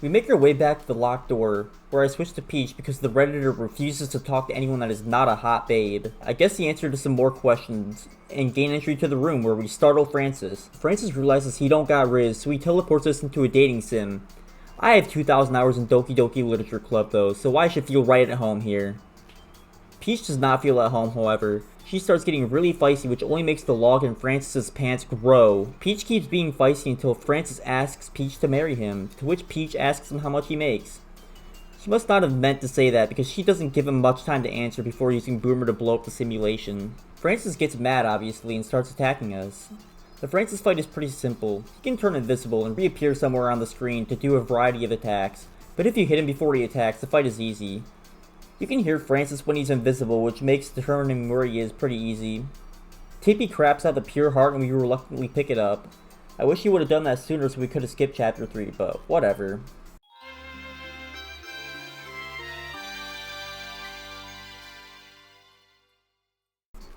We make our way back to the locked door, where I switch to Peach because the Redditor refuses to talk to anyone that is not a hot babe. I guess the answer to some more questions, and gain entry to the room where we startle Francis. Francis realizes he don't got Riz, so he teleports us into a dating sim. I have 2,000 hours in Doki Doki Literature Club though, so I should feel right at home here. Peach does not feel at home, however. She starts getting really feisty, which only makes the log in Francis's pants grow. Peach keeps being feisty until Francis asks Peach to marry him, to which Peach asks him how much he makes. She must not have meant to say that because she doesn't give him much time to answer before using Boomer to blow up the simulation. Francis gets mad obviously and starts attacking us. The Francis fight is pretty simple. He can turn invisible and reappear somewhere on the screen to do a variety of attacks, but if you hit him before he attacks, the fight is easy. You can hear Francis when he's invisible, which makes determining where he is pretty easy. Tippy craps out the pure heart and we reluctantly pick it up. I wish he would have done that sooner so we could have skipped chapter 3, but whatever.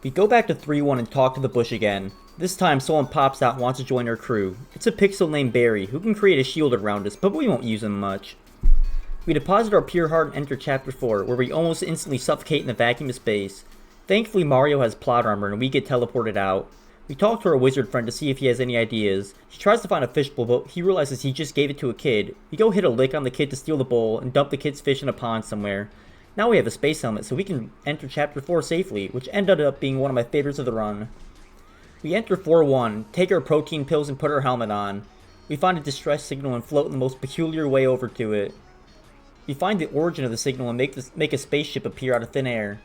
We go back to 3-1 and talk to the bush again. This time someone pops out and wants to join our crew. It's a pixel named Barry, who can create a shield around us, but we won't use him much. We deposit our pure heart and enter chapter 4, where we almost instantly suffocate in the vacuum of space. Thankfully Mario has plot armor and we get teleported out. We talk to our wizard friend to see if he has any ideas. He tries to find a fishbowl, but he realizes he just gave it to a kid. We go hit a lick on the kid to steal the bowl and dump the kid's fish in a pond somewhere. Now we have a space helmet, so we can enter chapter 4 safely, which ended up being one of my favorites of the run. We enter 4-1, take our protein pills and put our helmet on. We find a distress signal and float in the most peculiar way over to it. We find the origin of the signal and make a spaceship appear out of thin air.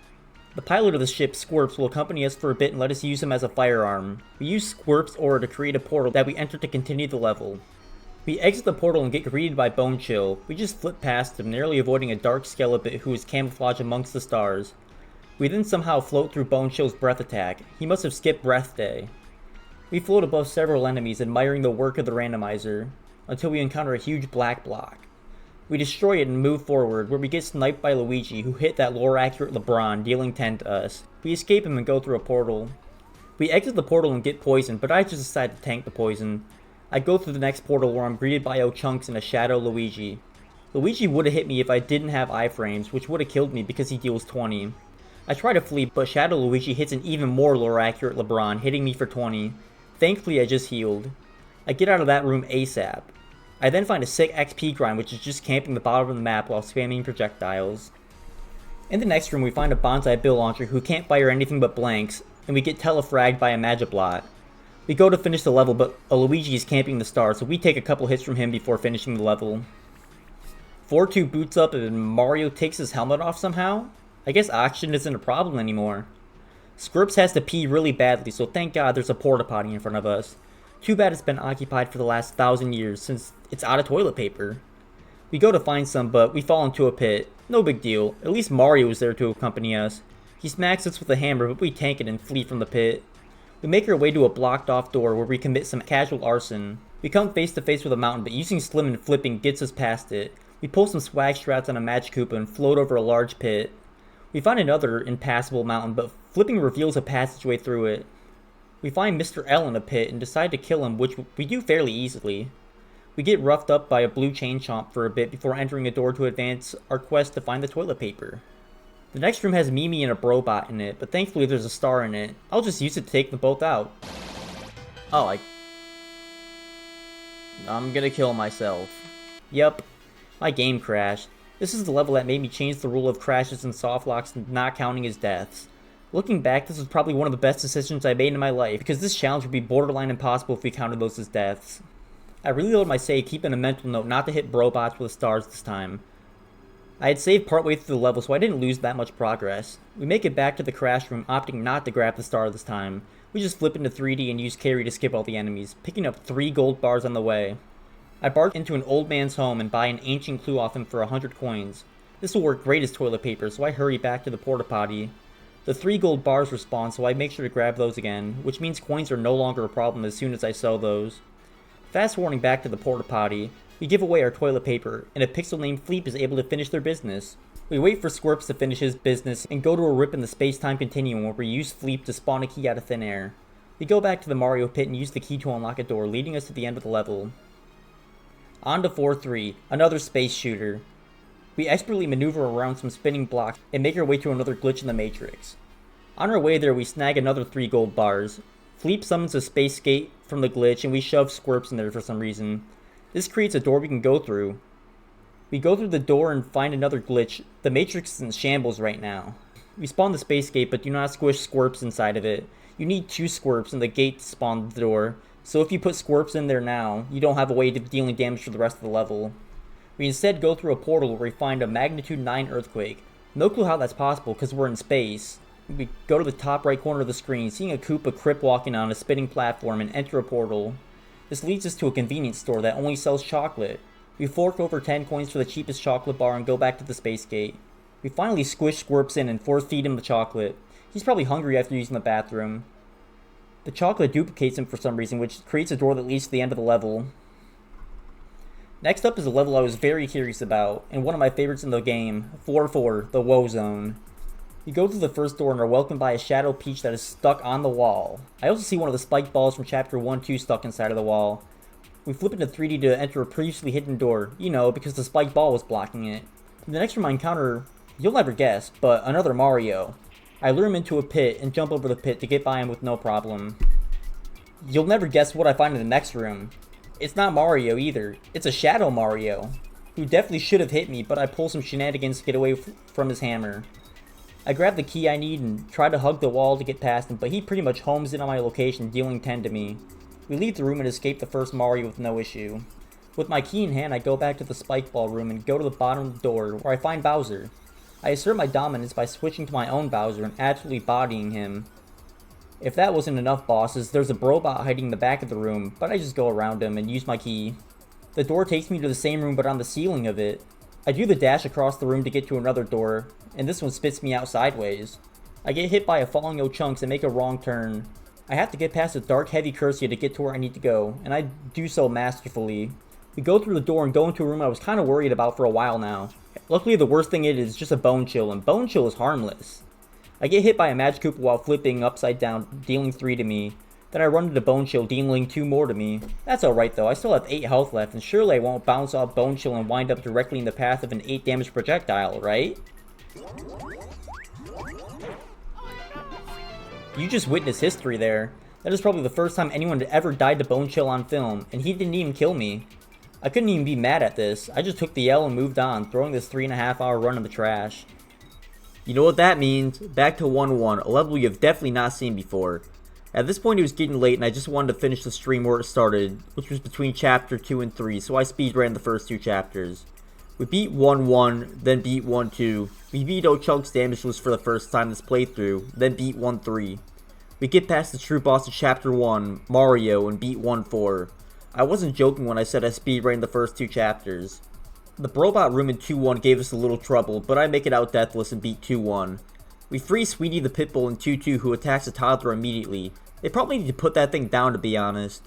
The pilot of the ship, Squirps, will accompany us for a bit and let us use him as a firearm. We use Squirps' aura to create a portal that we enter to continue the level. We exit the portal and get greeted by Bone Chill. We just flip past him, narrowly avoiding a dark skeleton who is camouflaged amongst the stars. We then somehow float through Bone Chill's breath attack. He must have skipped breath day. We float above several enemies, admiring the work of the randomizer, until we encounter a huge black block. We destroy it and move forward, where we get sniped by Luigi, who hit that lore-accurate LeBron, dealing 10 to us. We escape him and go through a portal. We exit the portal and get poisoned, but I just decide to tank the poison. I go through the next portal where I'm greeted by O'Chunks and a Shadow Luigi. Luigi would have hit me if I didn't have iframes, which would have killed me because he deals 20. I try to flee, but Shadow Luigi hits an even more lore-accurate LeBron, hitting me for 20. Thankfully I just healed. I get out of that room ASAP. I then find a sick XP grind, which is just camping the bottom of the map while spamming projectiles. In the next room we find a Bonsai Bill launcher who can't fire anything but blanks, and we get telefragged by a Magiblot. We go to finish the level, but a Luigi is camping the star, so we take a couple hits from him before finishing the level. 4-2 boots up and Mario takes his helmet off somehow? I guess oxygen isn't a problem anymore. Squirps has to pee really badly, so thank God there's a porta potty in front of us. Too bad it's been occupied for the last 1,000 years, since it's out of toilet paper. We go to find some, but we fall into a pit. No big deal, at least Mario is there to accompany us. He smacks us with a hammer, but we tank it and flee from the pit. We make our way to a blocked off door where we commit some casual arson. We come face to face with a mountain, but using Slim and flipping gets us past it. We pull some swag strats on a Magic Koopa and float over a large pit. We find another impassable mountain, but flipping reveals a passageway through it. We find Mr. L in a pit and decide to kill him, which we do fairly easily. We get roughed up by a blue chain chomp for a bit before entering a door to advance our quest to find the toilet paper. The next room has Mimi and a Brobot in it, but thankfully there's a star in it. I'll just use it to take them both out. Oh, I'm gonna kill myself. Yup, my game crashed. This is the level that made me change the rule of crashes and softlocks not counting as deaths. Looking back, this was probably one of the best decisions I made in my life, because this challenge would be borderline impossible if we counted those as deaths. I reloaded my save, keeping a mental note not to hit Brobots with stars this time. I had saved partway through the level, so I didn't lose that much progress. We make it back to the crash room, opting not to grab the star this time. We just flip into 3D and use carry to skip all the enemies, picking up 3 gold bars on the way. I barge into an old man's home and buy an ancient clue off him for 100 coins. This will work great as toilet paper, so I hurry back to the porta potty. The 3 gold bars respawn, so I make sure to grab those again, which means coins are no longer a problem as soon as I sell those. Fast forwarding back to the porta potty, we give away our toilet paper, and a pixel named Fleep is able to finish their business. We wait for Squirps to finish his business and go to a rip in the space-time continuum where we use Fleep to spawn a key out of thin air. We go back to the Mario pit and use the key to unlock a door, leading us to the end of the level. On to 4-3, another space shooter. We expertly maneuver around some spinning blocks and make our way to another glitch in the Matrix. On our way there, we snag another 3 gold bars. Fleep summons a space skate from the glitch and we shove Squirps in there for some reason. This creates a door we can go through. We go through the door and find another glitch. The Matrix is in shambles right now. We spawn the space gate but do not squish Squirps inside of it. You need 2 Squirps in the gate to spawn the door, so if you put Squirps in there now, you don't have a way of dealing damage for the rest of the level. We instead go through a portal where we find a magnitude 9 earthquake. No clue how that's possible because we're in space. We go to the top right corner of the screen, seeing a Koopa crip walking on a spinning platform and enter a portal. This leads us to a convenience store that only sells chocolate. We fork over 10 coins for the cheapest chocolate bar and go back to the space gate. We finally squish Squirps in and force feed him the chocolate. He's probably hungry after using the bathroom. The chocolate duplicates him for some reason, which creates a door that leads to the end of the level. Next up is a level I was very curious about, and one of my favorites in the game, 4-4, the Woe Zone. You go through the first door and are welcomed by a Shadow Peach that is stuck on the wall. I also see one of the spiked balls from Chapter 1-2 stuck inside of the wall. We flip into 3D to enter a previously hidden door, you know, because the spiked ball was blocking it. In the next room I encounter, you'll never guess, but another Mario. I lure him into a pit and jump over the pit to get by him with no problem. You'll never guess what I find in the next room. It's not Mario either. It's a Shadow Mario, who definitely should have hit me, but I pull some shenanigans to get away from his hammer. I grab the key I need and try to hug the wall to get past him, but he pretty much homes in on my location, dealing 10 to me. We leave the room and escape the first Mario with no issue. With my key in hand, I go back to the spike ball room and go to the bottom of the door, where I find Bowser. I assert my dominance by switching to my own Bowser and absolutely bodying him. If that wasn't enough, bosses, there's a Brobot hiding in the back of the room, but I just go around him and use my key. The door takes me to the same room but on the ceiling of it. I do the dash across the room to get to another door, and this one spits me out sideways. I get hit by a falling O-Chunks and make a wrong turn. I have to get past a dark heavy Cursia to get to where I need to go, and I do so masterfully. We go through the door and go into a room I was kind of worried about for a while now. Luckily the worst thing is just a Bone Chill, and Bone Chill is harmless. I get hit by a Magic Koopa while flipping upside down, dealing 3 to me. Then I run into Bone Chill, dealing 2 more to me. That's alright though, I still have 8 health left, and surely I won't bounce off Bone Chill and wind up directly in the path of an 8 damage projectile, right? You just witnessed history there. That is probably the first time anyone had ever died to Bone Chill on film, and he didn't even kill me. I couldn't even be mad at this. I just took the L and moved on, throwing this 3.5 hour run in the trash. You know what that means? Back to 1-1, a level you have definitely not seen before. At this point it was getting late and I just wanted to finish the stream where it started, which was between chapter 2 and 3, so I speedran the first 2 chapters. We beat 1-1, then beat 1-2. We beat O-Chunk's Damageless for the first time this playthrough, then beat 1-3. We get past the true boss of chapter 1, Mario, and beat 1-4. I wasn't joking when I said I speedran the first 2 chapters. The Brobot room in 2-1 gave us a little trouble, but I make it out deathless and beat 2-1. We free Sweetie the Pitbull in 2-2 who attacks a toddler immediately. They probably need to put that thing down to be honest.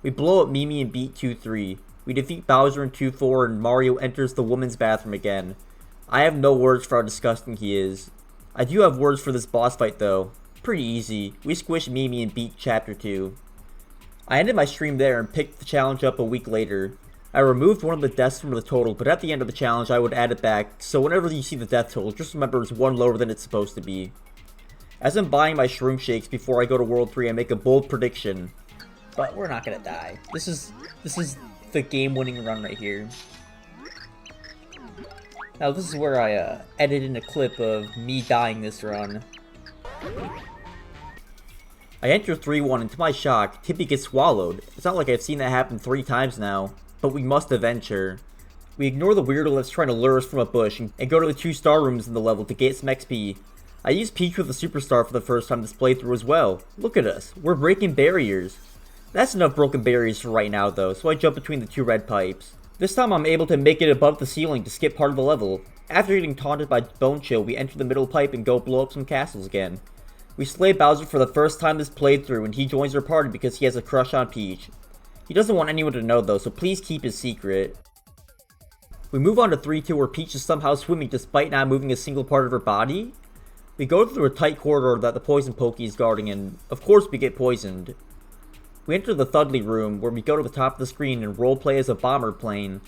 We blow up Mimi and beat 2-3. We defeat Bowser in 2-4 and Mario enters the women's bathroom again. I have no words for how disgusting he is. I do have words for this boss fight though. Pretty easy. We squish Mimi and beat chapter 2. I ended my stream there and picked the challenge up a week later. I removed one of the deaths from the total, but at the end of the challenge I would add it back, so whenever you see the death total, just remember it's 1 lower than it's supposed to be. As I'm buying my shroom shakes before I go to World 3, I make a bold prediction. But we're not gonna die. This is the game-winning run right here. Now this is where I edit in a clip of me dying this run. I enter 3-1 and to my shock, Tippy gets swallowed. It's not like I've seen that happen 3 times now. But we must avenge her. We ignore the weirdo that's trying to lure us from a bush and go to the 2 star rooms in the level to get some XP. I used Peach with a superstar for the first time this playthrough as well. Look at us, we're breaking barriers. That's enough broken barriers for right now though, so I jump between the 2 red pipes. This time I'm able to make it above the ceiling to skip part of the level. After getting taunted by Bone Chill, we enter the middle pipe and go blow up some castles again. We slay Bowser for the first time this playthrough and he joins our party because he has a crush on Peach. He doesn't want anyone to know though, so please keep his secret. We move on to 3-2 where Peach is somehow swimming despite not moving a single part of her body. We go through a tight corridor that the Poison Pokey is guarding and, of course, we get poisoned. We enter the Thudley room where we go to the top of the screen and roleplay as a bomber plane.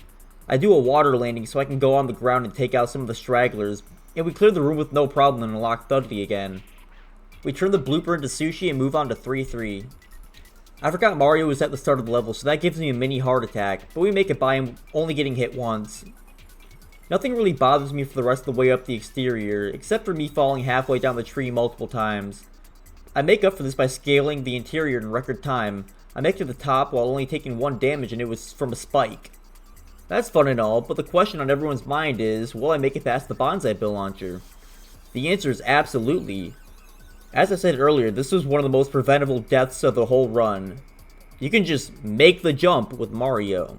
I do a water landing so I can go on the ground and take out some of the stragglers, and we clear the room with no problem and unlock Thudley again. We turn the blooper into sushi and move on to 3-3. I forgot Mario was at the start of the level, so that gives me a mini heart attack, but we make it by him only getting hit once. Nothing really bothers me for the rest of the way up the exterior, except for me falling halfway down the tree multiple times. I make up for this by scaling the interior in record time. I make it to the top while only taking 1 damage and it was from a spike. That's fun and all, but the question on everyone's mind is, will I make it past the Bonsai Bill launcher? The answer is absolutely. As I said earlier, this was one of the most preventable deaths of the whole run. You can just make the jump with Mario.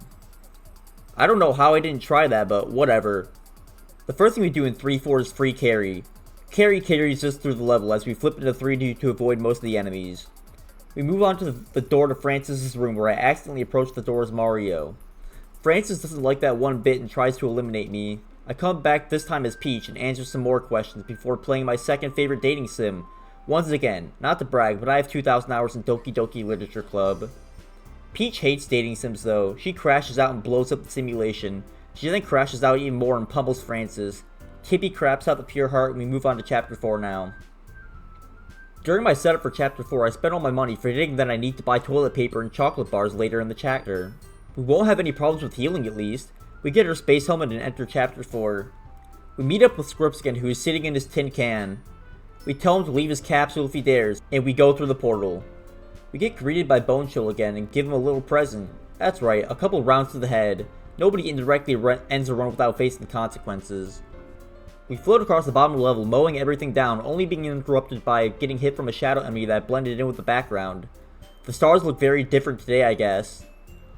I don't know how I didn't try that, but whatever. The first thing we do in 3-4 is free carry. Carry carries us through the level as we flip into 3-2 to avoid most of the enemies. We move on to the door to Francis's room, where I accidentally approach the door as Mario. Francis doesn't like that one bit and tries to eliminate me. I come back this time as Peach and answer some more questions before playing my second favorite dating sim. Once again, not to brag, but I have 2,000 hours in Doki Doki Literature Club. Peach hates dating sims though. She crashes out and blows up the simulation. She then crashes out even more and pummels Francis. Tippy craps out the pure heart and we move on to chapter 4 now. During my setup for chapter 4, I spent all my money forgetting that I need to buy toilet paper and chocolate bars later in the chapter. We won't have any problems with healing at least. We get our space helmet and enter chapter 4. We meet up with Scripps again, who is sitting in his tin can. We tell him to leave his capsule if he dares, and we go through the portal. We get greeted by Bone Chill again and give him a little present. That's right, a couple rounds to the head. Nobody indirectly ends a run without facing consequences. We float across the bottom of the level, mowing everything down, only being interrupted by getting hit from a shadow enemy that blended in with the background. The stars look very different today, I guess.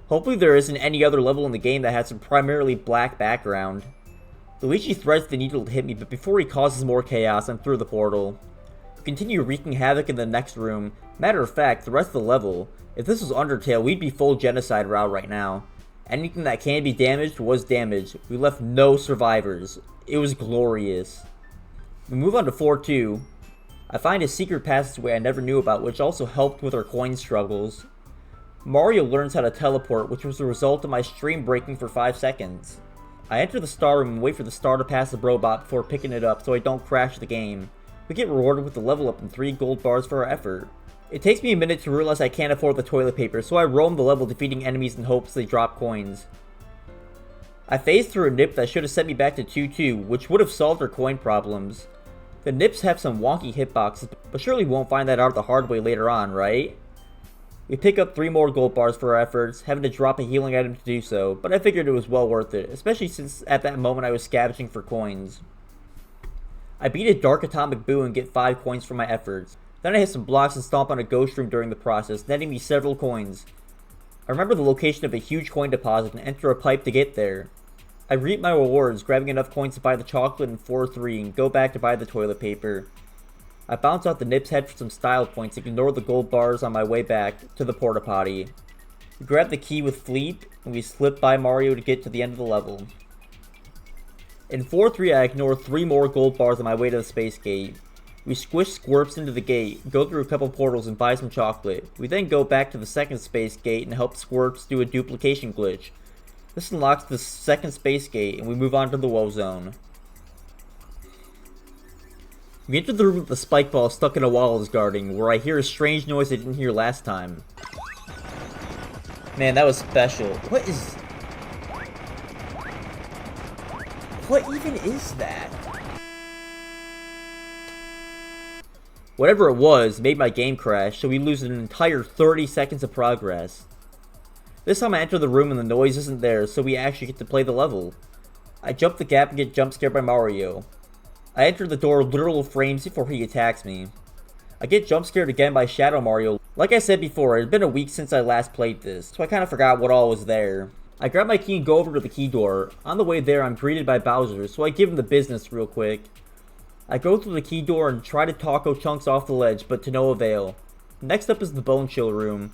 Hopefully there isn't any other level in the game that has a primarily black background. Luigi threads the needle to hit me, but before he causes more chaos, I'm through the portal. We continue wreaking havoc in the next room. Matter of fact, the rest of the level, if this was Undertale, we'd be full genocide route right now. Anything that can be damaged was damaged. We left no survivors. It was glorious. We move on to 4-2. I find a secret passageway I never knew about, which also helped with our coin struggles. Mario learns how to teleport, which was the result of my stream breaking for 5 seconds. I enter the star room and wait for the star to pass the robot before picking it up so I don't crash the game. We get rewarded with the level up and 3 gold bars for our effort. It takes me a minute to realize I can't afford the toilet paper, so I roam the level defeating enemies in hopes they drop coins. I phased through a nip that should have sent me back to 2-2, which would have solved our coin problems. The nips have some wonky hitboxes, but surely we won't find that out the hard way later on, right? We pick up 3 more gold bars for our efforts, having to drop a healing item to do so, but I figured it was well worth it, especially since at that moment I was scavenging for coins. I beat a Dark Atomic Boo and get 5 coins for my efforts. Then I hit some blocks and stomp on a ghost room during the process, netting me several coins. I remember the location of a huge coin deposit and enter a pipe to get there. I reap my rewards, grabbing enough coins to buy the chocolate in 4-3 and go back to buy the toilet paper. I bounce out the Nip's head for some style points and ignore the gold bars on my way back to the porta potty. We grab the key with Fleet and we slip by Mario to get to the end of the level. In 4-3 I ignore 3 more gold bars on my way to the space gate. We squish Squirps into the gate, go through a couple portals and buy some chocolate. We then go back to the second space gate and help Squirps do a duplication glitch. This unlocks the second space gate and we move on to the woe zone. We enter the room with the spike ball stuck in a wall is guarding, where I hear a strange noise I didn't hear last time. Man, that was special. What even is that? Whatever it was made my game crash, so we lose an entire 30 seconds of progress. This time I enter the room and the noise isn't there, so we actually get to play the level. I jump the gap and get jump scared by Mario. I enter the door literal frames before he attacks me. I get jump scared again by Shadow Mario. Like I said before, it had been a week since I last played this, so I kinda forgot what all was there. I grab my key and go over to the key door. On the way there, I'm greeted by Bowser, so I give him the business real quick. I go through the key door and try to taco Chunks off the ledge, but to no avail. Next up is the Bone Chill room.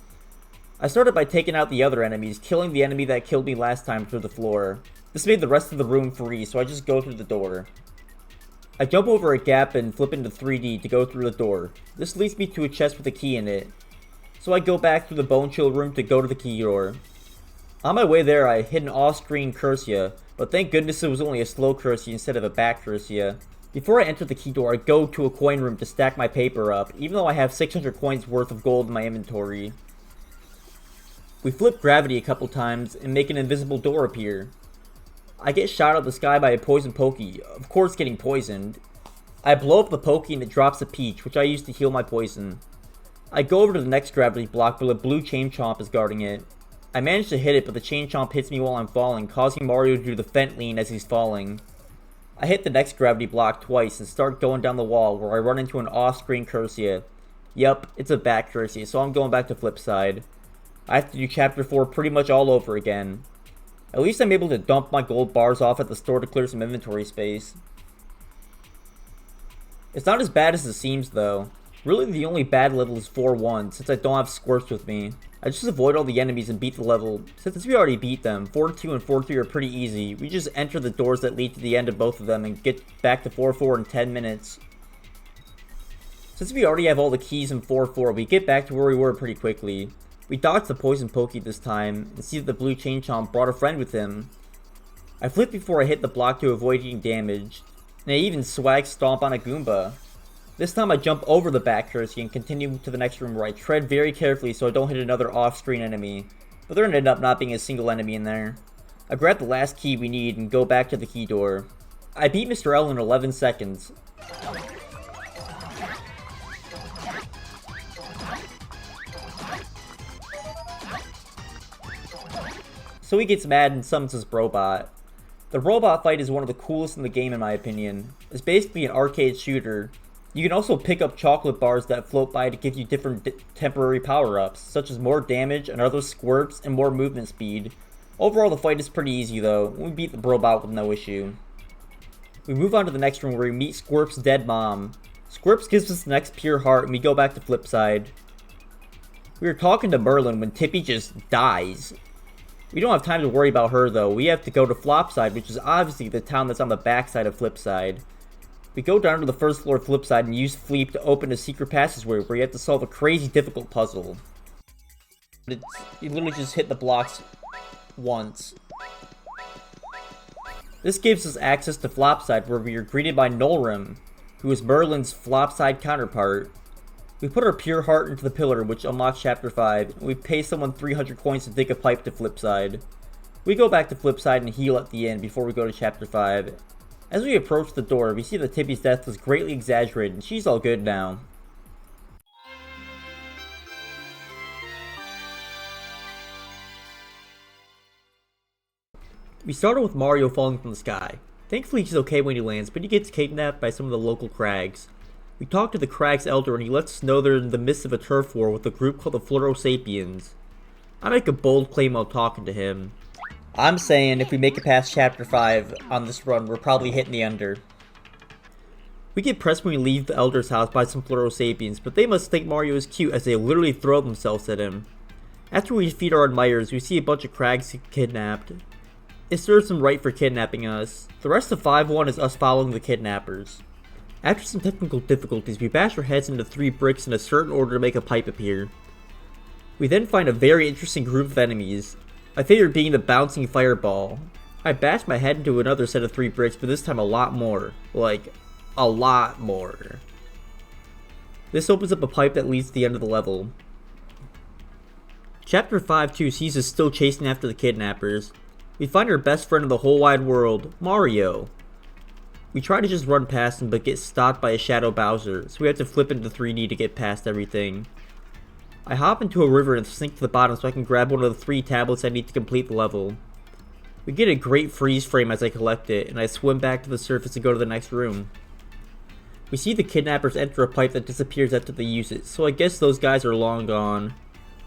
I started by taking out the other enemies, killing the enemy that killed me last time through the floor. This made the rest of the room free, so I just go through the door. I jump over a gap and flip into 3D to go through the door. This leads me to a chest with a key in it. So I go back through the Bone Chill room to go to the key door. On my way there, I hit an off-screen Cursia, but thank goodness it was only a slow Cursia instead of a back Cursia. Before I enter the key door, I go to a coin room to stack my paper up, even though I have 600 coins worth of gold in my inventory. We flip gravity a couple times and make an invisible door appear. I get shot out of the sky by a poison Pokey, of course getting poisoned. I blow up the Pokey and it drops a peach, which I use to heal my poison. I go over to the next gravity block where the blue Chain Chomp is guarding it. I manage to hit it, but the Chain Chomp hits me while I'm falling, causing Mario to do the Fent lean as he's falling. I hit the next gravity block twice and start going down the wall where I run into an off-screen Cursia. Yup, it's a back Cursia, so I'm going back to Flipside. I have to do chapter 4 pretty much all over again. At least I'm able to dump my gold bars off at the store to clear some inventory space. It's not as bad as it seems though. Really, the only bad level is 4-1, since I don't have squirts with me. I just avoid all the enemies and beat the level. Since we already beat them, 4-2 and 4-3 are pretty easy. We just enter the doors that lead to the end of both of them and get back to 4-4 in 10 minutes. Since we already have all the keys in 4-4, we get back to where we were pretty quickly. We dodged the poison pokey this time, and see that the blue chain chomp brought a friend with him. I flip before I hit the block to avoid eating damage, and I even swag stomp on a Goomba. This time I jump over the back cursey and continue to the next room where I tread very carefully so I don't hit another off-screen enemy, but there ended up not being a single enemy in there. I grab the last key we need and go back to the key door. I beat Mr. L in 11 seconds. So he gets mad and summons his robot. The robot fight is one of the coolest in the game in my opinion. It's basically an arcade shooter. You can also pick up chocolate bars that float by to give you different temporary power-ups, such as more damage, another squirts, and more movement speed. Overall, the fight is pretty easy though. We beat the robot with no issue. We move on to the next room where we meet Squirp's dead mom. Squirps gives us the next pure heart and we go back to Flipside. We were talking to Merlin when Tippy just dies. We don't have time to worry about her though. We have to go to Flopside, which is obviously the town that's on the backside of Flipside. We go down to the first floor of Flipside and use Fleep to open a secret passageway where you have to solve a crazy difficult puzzle. You literally just hit the blocks once. This gives us access to Flopside where we are greeted by Nolrim, who is Merlin's Flopside counterpart. We put our pure heart into the pillar which unlocks chapter 5, and we pay someone 300 coins to dig a pipe to Flipside. We go back to Flipside and heal at the end before we go to chapter 5. As we approach the door, we see that Tippy's death was greatly exaggerated and she's all good now. We started with Mario falling from the sky. Thankfully he's okay when he lands, but he gets kidnapped by some of the local Crags. We talk to the Crag's elder and he lets us know they're in the midst of a turf war with a group called the Florosapiens. I make a bold claim while talking to him. I'm saying if we make it past chapter 5 on this run, we're probably hitting the under. We get pressed when we leave the elder's house by some Florosapiens, but they must think Mario is cute as they literally throw themselves at him. After we defeat our admirers, we see a bunch of Crags kidnapped. It serves them right for kidnapping us. The rest of 5-1 is us following the kidnappers. After some technical difficulties, we bash our heads into 3 bricks in a certain order to make a pipe appear. We then find a very interesting group of enemies. My favorite being the bouncing fireball. I bashed my head into another set of 3 bricks, but this time a lot more. Like, a lot more. This opens up a pipe that leads to the end of the level. Chapter 5-2 sees us still chasing after the kidnappers. We find our best friend in the whole wide world, Mario. We try to just run past him but get stopped by a Shadow Bowser, so we have to flip into 3D to get past everything. I hop into a river and sink to the bottom so I can grab one of the 3 tablets I need to complete the level. We get a great freeze frame as I collect it, and I swim back to the surface and go to the next room. We see the kidnappers enter a pipe that disappears after they use it, so I guess those guys are long gone.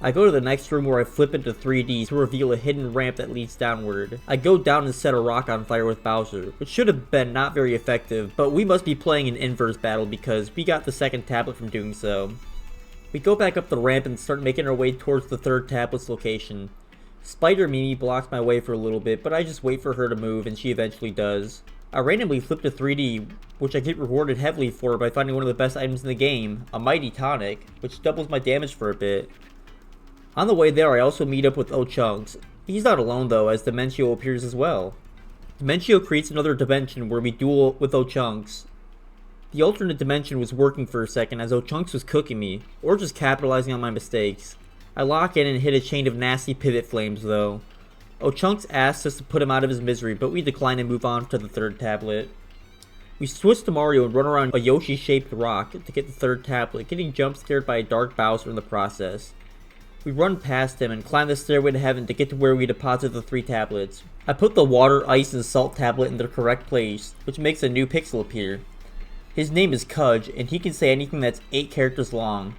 I go to the next room where I flip into 3D to reveal a hidden ramp that leads downward. I go down and set a rock on fire with Bowser, which should have been not very effective, but we must be playing an inverse battle because we got the second tablet from doing so. We go back up the ramp and start making our way towards the 3rd tablet's location. Spider Mimi blocks my way for a little bit, but I just wait for her to move and she eventually does. I randomly flip to 3D, which I get rewarded heavily for by finding one of the best items in the game, a Mighty Tonic, which doubles my damage for a bit. On the way there, I also meet up with Ochunks. He's not alone though, as Dimentio appears as well. Dimentio creates another dimension where we duel with Ochunks. The alternate dimension was working for a second as Ochunks was cooking me, or just capitalizing on my mistakes. I lock in and hit a chain of nasty pivot flames though. Ochunks asks us to put him out of his misery, but we decline and move on to the 3rd tablet. We switch to Mario and run around a Yoshi-shaped rock to get the 3rd tablet, getting jump scared by a dark Bowser in the process. We run past him and climb the stairway to heaven to get to where we deposit the 3 tablets. I put the water, ice, and salt tablet in their correct place, which makes a new pixel appear. His name is Cudge, and he can say anything that's 8 characters long.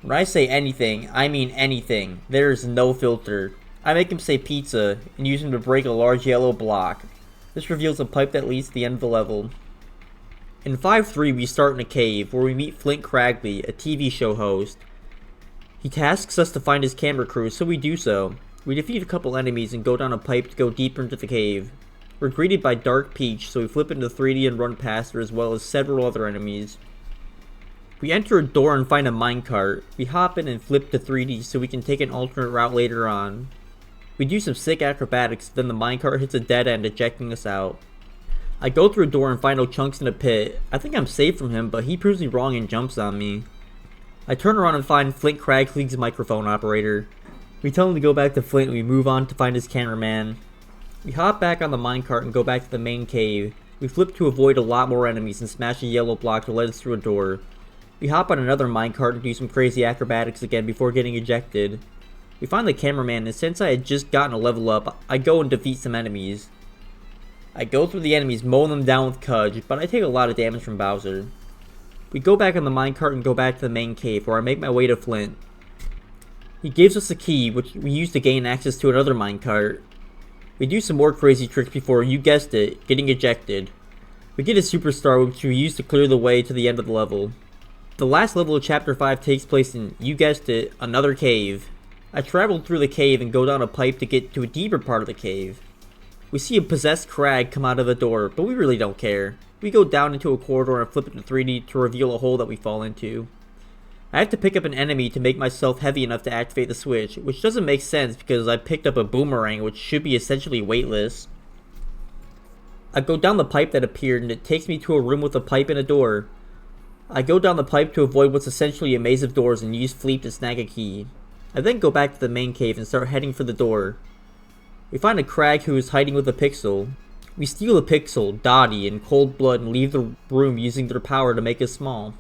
When I say anything, I mean anything. There is no filter. I make him say pizza, and use him to break a large yellow block. This reveals a pipe that leads to the end of the level. In 5-3, we start in a cave, where we meet Flint Cragley, a TV show host. He tasks us to find his camera crew, so we do so. We defeat a couple enemies and go down a pipe to go deeper into the cave. We're greeted by Dark Peach, so we flip into 3D and run past her, as well as several other enemies. We enter a door and find a minecart. We hop in and flip to 3D so we can take an alternate route later on. We do some sick acrobatics, then the minecart hits a dead end, ejecting us out. I go through a door and find Chunks in a pit. I think I'm safe from him, but he proves me wrong and jumps on me. I turn around and find Flint Cragley's microphone operator. We tell him to go back to Flint and we move on to find his cameraman. We hop back on the minecart and go back to the main cave. We flip to avoid a lot more enemies and smash a yellow block to let us through a door. We hop on another minecart and do some crazy acrobatics again before getting ejected. We find the cameraman, and since I had just gotten a level up, I go and defeat some enemies. I go through the enemies, mowing them down with Cudge, but I take a lot of damage from Bowser. We go back on the minecart and go back to the main cave, where I make my way to Flint. He gives us a key, which we use to gain access to another minecart. We do some more crazy tricks before, you guessed it, getting ejected. We get a superstar, which we use to clear the way to the end of the level. The last level of Chapter 5 takes place in, you guessed it, another cave. I traveled through the cave and go down a pipe to get to a deeper part of the cave. We see a possessed crag come out of a door, but we really don't care. We go down into a corridor and flip it to 3D to reveal a hole that we fall into. I have to pick up an enemy to make myself heavy enough to activate the switch, which doesn't make sense because I picked up a boomerang which should be essentially weightless. I go down the pipe that appeared and it takes me to a room with a pipe and a door. I go down the pipe to avoid what's essentially a maze of doors and use Fleep to snag a key. I then go back to the main cave and start heading for the door. We find a crag who is hiding with a pixel. We steal a pixel, Dottie, in cold blood and leave the room using their power to make us small.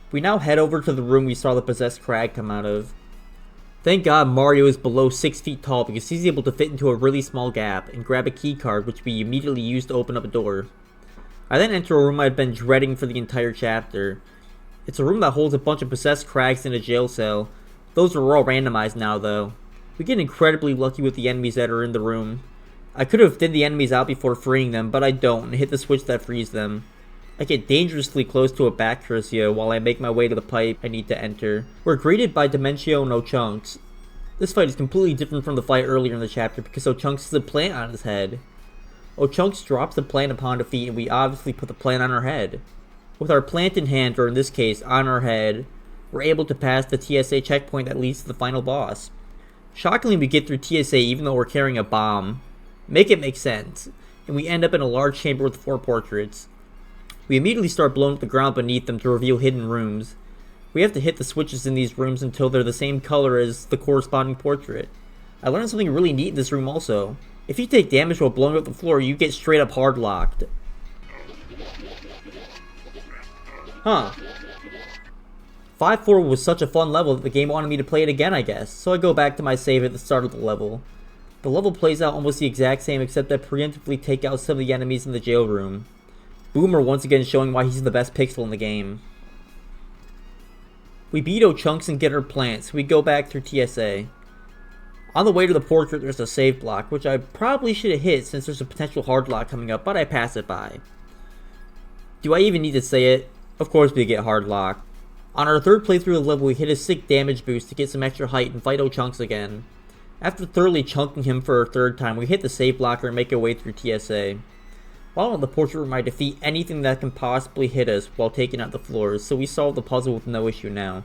We now head over to the room we saw the possessed crag come out of. Thank God Mario is below 6 feet tall because he's able to fit into a really small gap and grab a key card which we immediately use to open up a door. I then enter a room I've been dreading for the entire chapter. It's a room that holds a bunch of possessed crags in a jail cell. Those are all randomized now though. We get incredibly lucky with the enemies that are in the room. I could have thinned the enemies out before freeing them, but I don't and hit the switch that frees them. I get dangerously close to a Bacteria while I make my way to the pipe I need to enter. We're greeted by Dimension Chunks. This fight is completely different from the fight earlier in the chapter because Chunks has a plant on his head. Chunks drops the plant upon defeat and we obviously put the plant on our head. With our plant in hand, or in this case, on our head, we're able to pass the TSA checkpoint that leads to the final boss. Shockingly, we get through TSA even though we're carrying a bomb. Make it make sense. And we end up in a large chamber with 4 portraits. We immediately start blowing up the ground beneath them to reveal hidden rooms. We have to hit the switches in these rooms until they're the same color as the corresponding portrait. I learned something really neat in this room also. If you take damage while blowing up the floor, you get straight up hard locked. Huh. 5-4 was such a fun level that the game wanted me to play it again, I guess, so I go back to my save at the start of the level. The level plays out almost the exact same except I preemptively take out some of the enemies in the jail room. Boomer once again showing why he's the best pixel in the game. We beat Chunks and get our plants, so we go back through TSA. On the way to the portrait there's a save block, which I probably should have hit since there's a potential hard lock coming up, but I pass it by. Do I even need to say it? Of course we get hard lock. On our third playthrough of the level we hit a sick damage boost to get some extra height and fight Chunks again. After thoroughly chunking him for a third time, we hit the save blocker and make our way through TSA. While in the portrait room I defeat anything that can possibly hit us while taking out the floors, so we solve the puzzle with no issue now.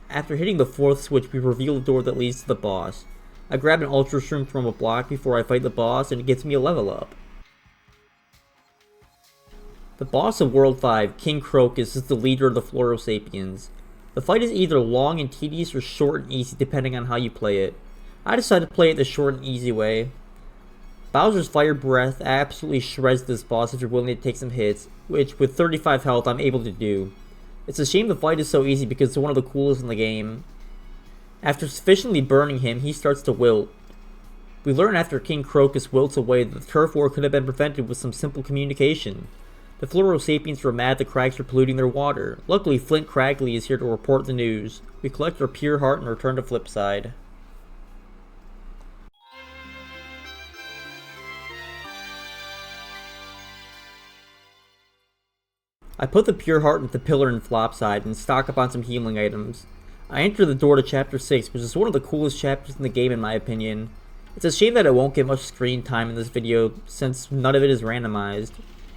After hitting the 4th switch we reveal the door that leads to the boss. I grab an Ultra Shroom from a block before I fight the boss and it gets me a level up. The boss of World 5, King Crocus, is the leader of the Florosapiens. The fight is either long and tedious or short and easy depending on how you play it. I decided to play it the short and easy way. Bowser's Fire Breath absolutely shreds this boss if you're willing to take some hits, which with 35 health I'm able to do. It's a shame the fight is so easy because it's one of the coolest in the game. After sufficiently burning him, he starts to wilt. We learn after King Crocus wilts away that the turf war could have been prevented with some simple communication. The Florosapiens were mad the crags were polluting their water. Luckily, Flint Cragley is here to report the news. We collect our pure heart and return to Flipside. I put the pure heart into the pillar and flop side and stock up on some healing items. I enter the door to chapter 6, which is one of the coolest chapters in the game in my opinion. It's a shame that I won't get much screen time in this video since none of it is randomized.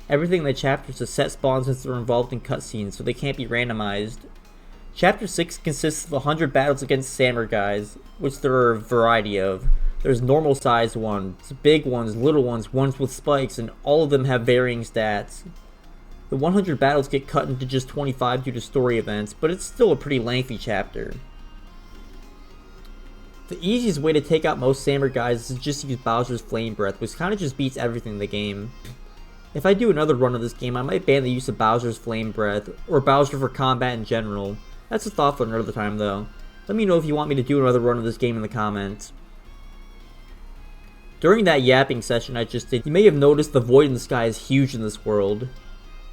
Everything in the chapters is set spawns since they're involved in cutscenes, so they can't be randomized. Chapter 6 consists of 100 battles against samurais, which there are a variety of. There's normal sized ones, big ones, little ones, ones with spikes, and all of them have varying stats. The 100 battles get cut into just 25 due to story events, but it's still a pretty lengthy chapter. The easiest way to take out most samurais is to just use Bowser's Flame Breath, which kinda just beats everything in the game. If I do another run of this game, I might ban the use of Bowser's Flame Breath, or Bowser for combat in general. That's a thought for another time though. Let me know if you want me to do another run of this game in the comments. During that yapping session I just did, you may have noticed the void in the sky is huge in this world.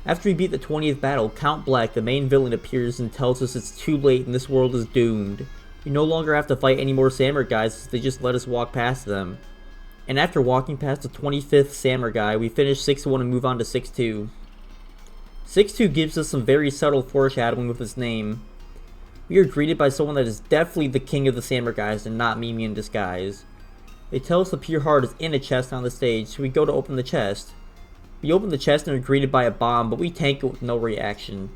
After we beat the 20th battle, Count Black, the main villain, appears and tells us it's too late and this world is doomed. We no longer have to fight any more samurais as they just let us walk past them. And after walking past the 25th samurai, we finish 6-1 and move on to 6-2. 6-2 gives us some very subtle foreshadowing with its name. We are greeted by someone that is definitely the king of the samurais and not Mimi in disguise. They tell us the pure heart is in a chest on the stage, so we go to open the chest. We open the chest and are greeted by a bomb, but we tank it with no reaction.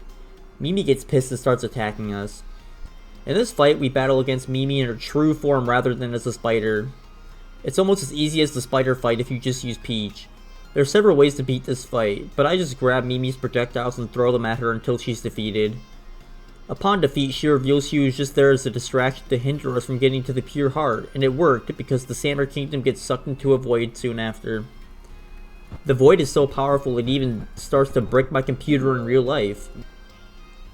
Mimi gets pissed and starts attacking us. In this fight, we battle against Mimi in her true form rather than as a spider. It's almost as easy as the spider fight if you just use Peach. There are several ways to beat this fight, but I just grab Mimi's projectiles and throw them at her until she's defeated. Upon defeat, she reveals she was just there as a distraction to hinder us from getting to the pure heart, and it worked because the Samurai Kingdom gets sucked into a void soon after. The void is so powerful it even starts to brick my computer in real life.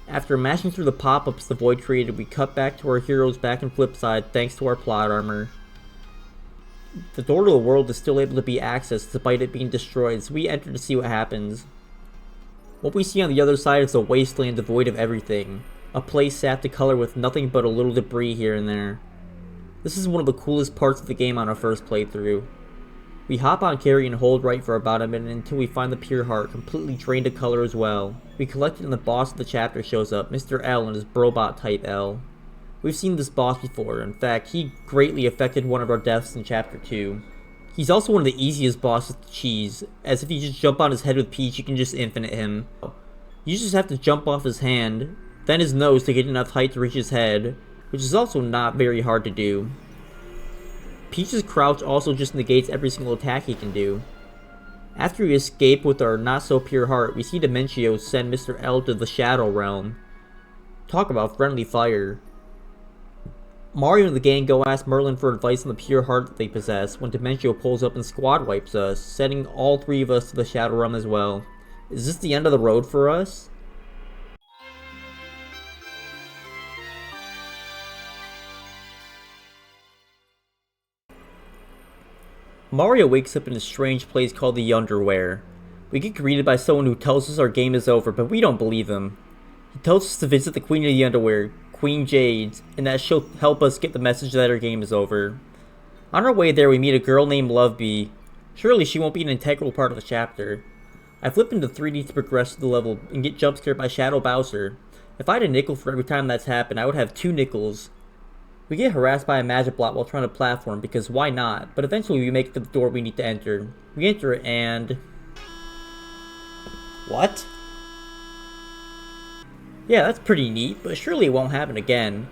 After mashing through the pop-ups the void created, we cut back to our heroes back in Flipside thanks to our plot armor. The door to the world is still able to be accessed despite it being destroyed, so we enter to see what happens. What we see on the other side is a wasteland devoid of everything. A place sapped to color with nothing but a little debris here and there. This is one of the coolest parts of the game on our first playthrough. We hop on carry and hold right for about a minute until we find the pure heart, completely drained of color as well. We collect it and the boss of the chapter shows up, Mr. L and his Brobot type L. We've seen this boss before, in fact, he greatly affected one of our deaths in chapter 2. He's also one of the easiest bosses to cheese, as if you just jump on his head with Peach you can just infinite him. You just have to jump off his hand, then his nose to get enough height to reach his head, which is also not very hard to do. Peach's crouch also just negates every single attack he can do. After we escape with our not so pure heart, we see Dimentio send Mr. L to the Shadow Realm. Talk about friendly fire. Mario and the gang go ask Merlin for advice on the pure heart that they possess when Dimentio pulls up and squad wipes us, sending all three of us to the Shadow Realm as well. Is this the end of the road for us? Mario wakes up in a strange place called the Underwear. We get greeted by someone who tells us our game is over, but we don't believe him. He tells us to visit the Queen of the Underwear, Queen Jade, and that she'll help us get the message that our game is over. On our way there, we meet a girl named Lovebee. Surely she won't be an integral part of the chapter. I flip into 3D to progress to the level and get jump scared by Shadow Bowser. If I had a nickel for every time that's happened, I would have 2 nickels. We get harassed by a magic block while trying to platform because why not, but eventually we make it to the door we need to enter. We enter it and... What? Yeah, that's pretty neat, but surely it won't happen again.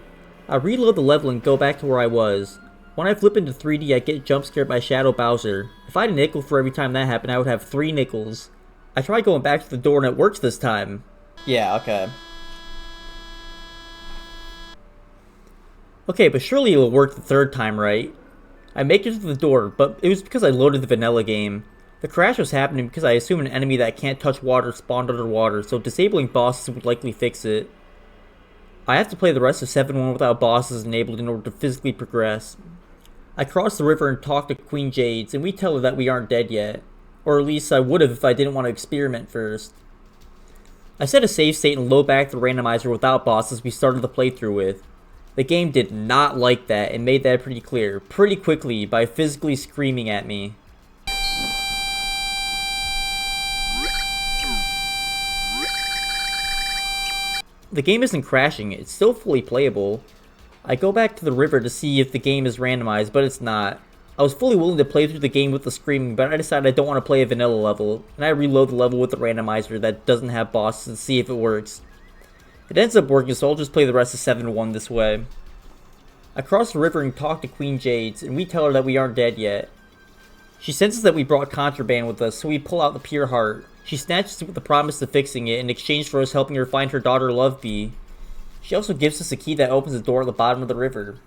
I reload the level and go back to where I was. When I flip into 3D, I get jump scared by Shadow Bowser. If I had a nickel for every time that happened, I would have 3 nickels. I try going back to the door and it works this time. Yeah, okay. Okay, but surely it will work the 3rd time, right? I make it to the door, but it was because I loaded the vanilla game. The crash was happening because I assume an enemy that can't touch water spawned underwater, so disabling bosses would likely fix it. I have to play the rest of 7-1 without bosses enabled in order to physically progress. I cross the river and talk to Queen Jade, and we tell her that we aren't dead yet. Or at least I would have if I didn't want to experiment first. I set a save state and load back the randomizer without bosses we started the playthrough with. The game did not like that and made that pretty clear, pretty quickly, by physically screaming at me. The game isn't crashing, it's still fully playable. I go back to the river to see if the game is randomized, but it's not. I was fully willing to play through the game with the screaming, but I decided I don't want to play a vanilla level, and I reload the level with the randomizer that doesn't have bosses to see if it works. It ends up working, so I'll just play the rest of 7-1 this way. I cross the river and talk to Queen Jades, and we tell her that we aren't dead yet. She senses that we brought contraband with us, so we pull out the pure heart. She snatches it with the promise of fixing it in exchange for us helping her find her daughter Lovebee. She also gives us a key that opens the door at the bottom of the river.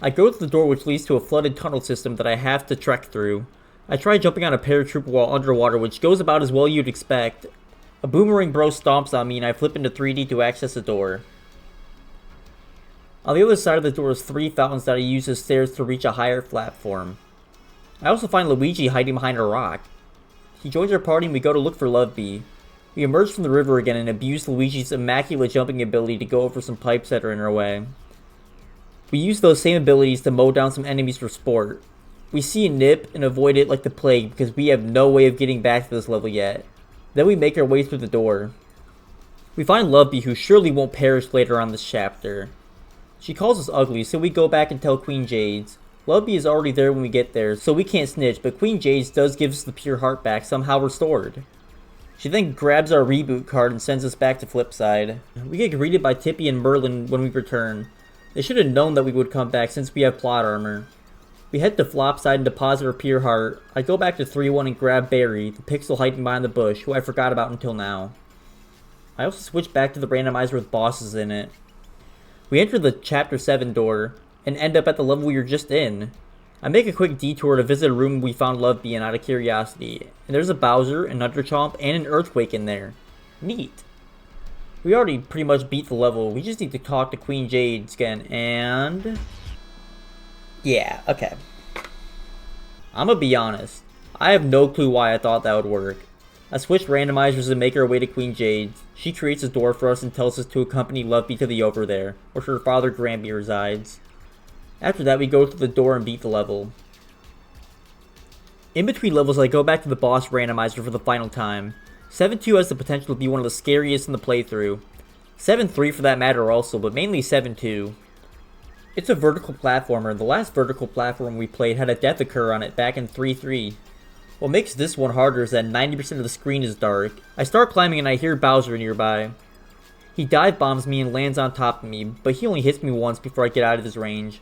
I go to the door which leads to a flooded tunnel system that I have to trek through. I try jumping on a paratrooper while underwater, which goes about as well you'd expect. A boomerang bro stomps on me and I flip into 3D to access the door. On the other side of the door is 3 fountains that I use as stairs to reach a higher platform. I also find Luigi hiding behind a rock. He joins our party and we go to look for Lovebee. We emerge from the river again and abuse Luigi's immaculate jumping ability to go over some pipes that are in our way. We use those same abilities to mow down some enemies for sport. We see a nip and avoid it like the plague because we have no way of getting back to this level yet. Then we make our way through the door. We find Lovebee, who surely won't perish later on this chapter. She calls us ugly, so we go back and tell Queen Jades. Lovebee is already there when we get there, so we can't snitch, but Queen Jades does give us the pure heart back, somehow restored. She then grabs our reboot card and sends us back to Flipside. We get greeted by Tippy and Merlin when we return. They should have known that we would come back since we have plot armor. We head to Flopside and deposit our pure heart. I go back to 3-1 and grab Barry, the pixel hiding behind the bush, who I forgot about until now. I also switch back to the randomizer with bosses in it. We enter the Chapter 7 door, and end up at the level we were just in. I make a quick detour to visit a room we found Lovebee in out of curiosity, and there's a Bowser, an Underchomp, and an Earthquake in there. Neat. We already pretty much beat the level, we just need to talk to Queen Jades again, and... yeah, okay. I'ma be honest, I have no clue why I thought that would work. I switched randomizers and make our way to Queen Jades. She creates a door for us and tells us to accompany Lovebee to the over there, where her father Granby resides. After that, we go through the door and beat the level. In between levels, I go back to the boss randomizer for the final time. 7-2 has the potential to be one of the scariest in the playthrough. 7-3 for that matter also, but mainly 7-2. It's a vertical platformer, and the last vertical platform we played had a death occur on it back in 3-3. What makes this one harder is that 90% of the screen is dark. I start climbing and I hear Bowser nearby. He dive bombs me and lands on top of me, but he only hits me once before I get out of his range.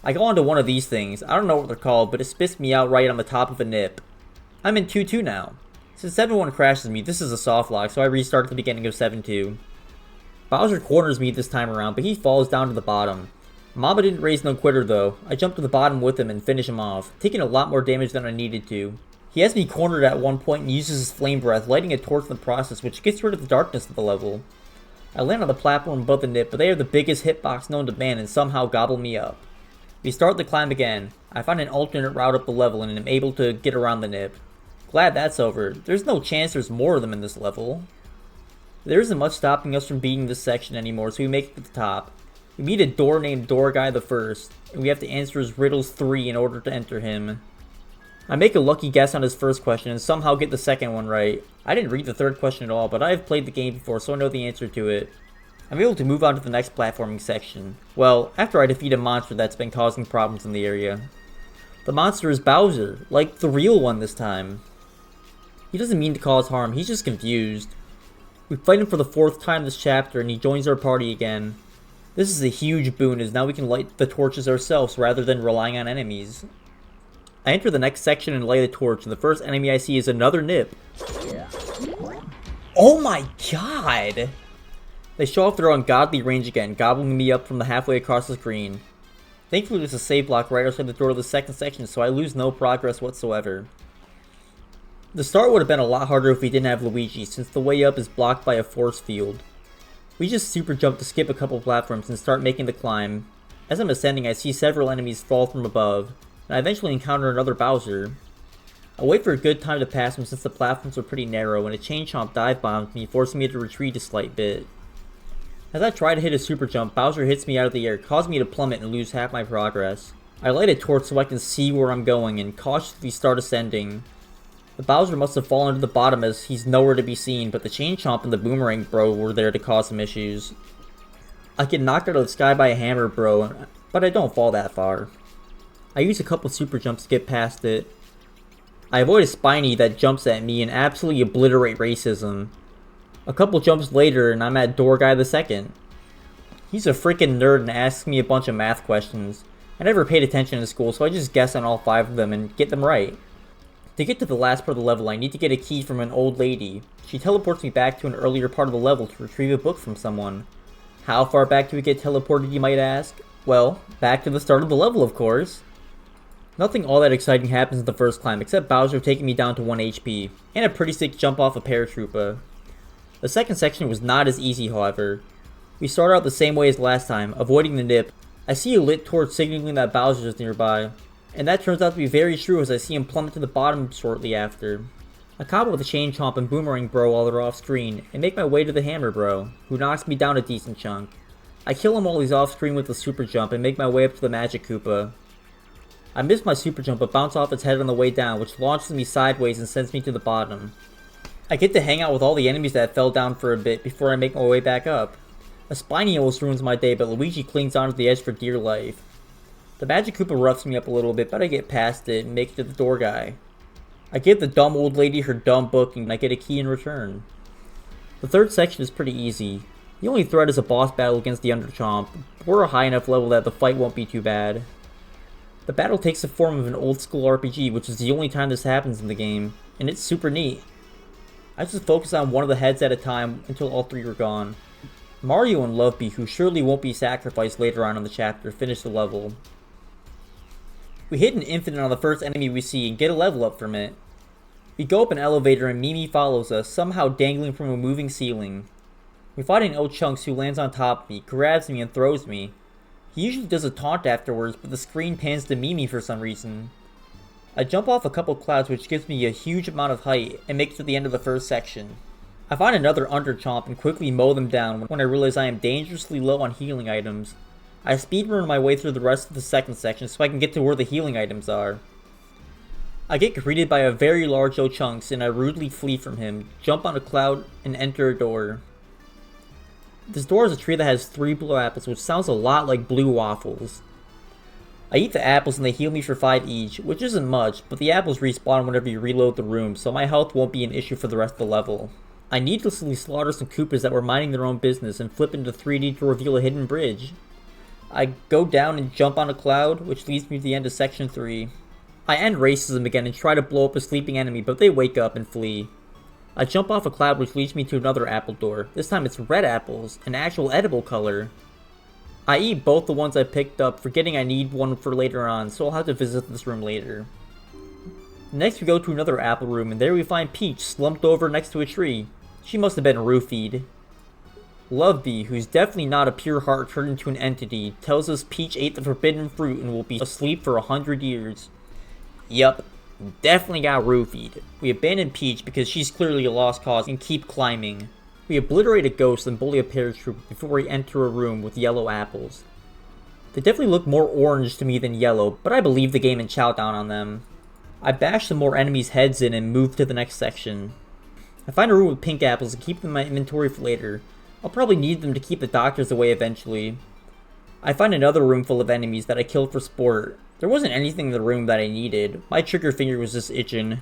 I go onto one of these things, I don't know what they're called, but it spits me out right on the top of a nip. I'm in 2-2 now. Since 7-1 crashes me, this is a soft lock, so I restart at the beginning of 7-2. Bowser corners me this time around, but he falls down to the bottom. Mama didn't raise no quitter though. I jump to the bottom with him and finish him off, taking a lot more damage than I needed to. He has me cornered at one point and uses his flame breath, lighting a torch in the process, which gets rid of the darkness of the level. I land on the platform above the nip, but they have the biggest hitbox known to man and somehow gobble me up. We start the climb again. I find an alternate route up the level and am able to get around the nip. Glad that's over. There's no chance there's more of them in this level. There isn't much stopping us from beating this section anymore, so we make it to the top. We meet a door named Door Guy the First, and we have to answer his riddles 3 in order to enter him. I make a lucky guess on his first question and somehow get the second one right. I didn't read the third question at all, but I have played the game before, so I know the answer to it. I'm able to move on to the next platforming section. Well, after I defeat a monster that's been causing problems in the area. The monster is Bowser, like the real one this time. He doesn't mean to cause harm, he's just confused. We fight him for the 4th time this chapter and he joins our party again. This is a huge boon as now we can light the torches ourselves rather than relying on enemies. I enter the next section and light a torch and the first enemy I see is another nip. Oh my god! They show off their ungodly range again, gobbling me up from the halfway across the screen. Thankfully there's a save block right outside the door of the second section, so I lose no progress whatsoever. The start would have been a lot harder if we didn't have Luigi, since the way up is blocked by a force field. We just super jump to skip a couple platforms and start making the climb. As I'm ascending, I see several enemies fall from above, and I eventually encounter another Bowser. I wait for a good time to pass him since the platforms are pretty narrow, and a chain chomp dive bombs me, forcing me to retreat a slight bit. As I try to hit a super jump, Bowser hits me out of the air, causing me to plummet and lose half my progress. I light a torch so I can see where I'm going and cautiously start ascending. The Bowser must have fallen to the bottom as he's nowhere to be seen, but the Chain Chomp and the Boomerang Bro were there to cause some issues. I get knocked out of the sky by a Hammer Bro, but I don't fall that far. I use a couple super jumps to get past it. I avoid a Spiny that jumps at me and absolutely obliterate racism. A couple jumps later and I'm at Door Guy the Second. He's a freaking nerd and asks me a bunch of math questions. I never paid attention in school, so I just guess on all 5 of them and get them right. To get to the last part of the level, I need to get a key from an old lady. She teleports me back to an earlier part of the level to retrieve a book from someone. How far back do we get teleported, you might ask? Well, back to the start of the level, of course. Nothing all that exciting happens in the first climb, except Bowser taking me down to 1 HP, and a pretty sick jump off a paratrooper. The second section was not as easy, however. We start out the same way as last time, avoiding the nip. I see a lit torch signaling that Bowser is nearby, and that turns out to be very true as I see him plummet to the bottom shortly after. I combo with the Chain Chomp and Boomerang Bro while they're off screen, and make my way to the Hammer Bro, who knocks me down a decent chunk. I kill him while he's off screen with the Super Jump and make my way up to the Magic Koopa. I miss my Super Jump but bounce off its head on the way down, which launches me sideways and sends me to the bottom. I get to hang out with all the enemies that fell down for a bit before I make my way back up. A Spiny almost ruins my day, but Luigi clings onto the edge for dear life. The Magic Koopa roughs me up a little bit, but I get past it and make it to the Door Guy. I give the dumb old lady her dumb book and I get a key in return. The third section is pretty easy. The only threat is a boss battle against the Underchomp. We're a high enough level that the fight won't be too bad. The battle takes the form of an old school RPG, which is the only time this happens in the game, and it's super neat. I just focus on one of the heads at a time until all 3 are gone. Mario and Loveby, who surely won't be sacrificed later on in the chapter, finish the level. We hit an infinite on the first enemy we see and get a level up from it. We go up an elevator and Mimi follows us, somehow dangling from a moving ceiling. We fight an old Chunks who lands on top of me, grabs me, and throws me. He usually does a taunt afterwards, but the screen pans to Mimi for some reason. I jump off a couple clouds, which gives me a huge amount of height, and make it to the end of the first section. I find another Underchomp and quickly mow them down when I realize I am dangerously low on healing items. I speedrun my way through the rest of the second section so I can get to where the healing items are. I get greeted by a very large Chunks and I rudely flee from him, jump on a cloud, and enter a door. This door is a tree that has 3 blue apples, which sounds a lot like blue waffles. I eat the apples and they heal me for 5 each, which isn't much, but the apples respawn whenever you reload the room, so my health won't be an issue for the rest of the level. I needlessly slaughter some Koopas that were minding their own business and flip into 3D to reveal a hidden bridge. I go down and jump on a cloud, which leads me to the end of section 3. I end racism again and try to blow up a sleeping enemy, but they wake up and flee. I jump off a cloud which leads me to another apple door. This time it's red apples, an actual edible color. I eat both the ones I picked up, forgetting I need one for later on, so I'll have to visit this room later. Next we go to another apple room, and there we find Peach slumped over next to a tree. She must have been roofied. Loveby, who's definitely not a pure heart turned into an entity, tells us Peach ate the forbidden fruit and will be asleep for 100 years. Yup, definitely got roofied. We abandon Peach because she's clearly a lost cause and keep climbing. We obliterate a ghost and bully a paratrooper before we enter a room with yellow apples. They definitely look more orange to me than yellow, but I believe the game and chow down on them. I bash some more enemies' heads in and move to the next section. I find a room with pink apples and keep them in my inventory for later. I'll probably need them to keep the doctors away eventually. I find another room full of enemies that I killed for sport. There wasn't anything in the room that I needed. My trigger finger was just itching.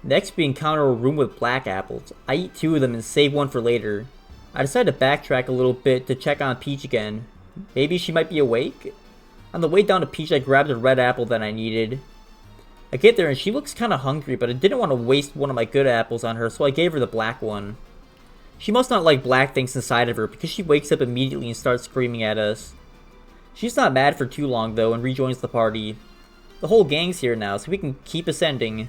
Next we encounter a room with black apples. I eat 2 of them and save one for later. I decide to backtrack a little bit to check on Peach again. Maybe she might be awake? On the way down to Peach I grabbed a red apple that I needed. I get there and she looks kinda hungry, but I didn't want to waste one of my good apples on her, so I gave her the black one. She must not like black things inside of her because she wakes up immediately and starts screaming at us. She's not mad for too long though and rejoins the party. The whole gang's here now, so we can keep ascending.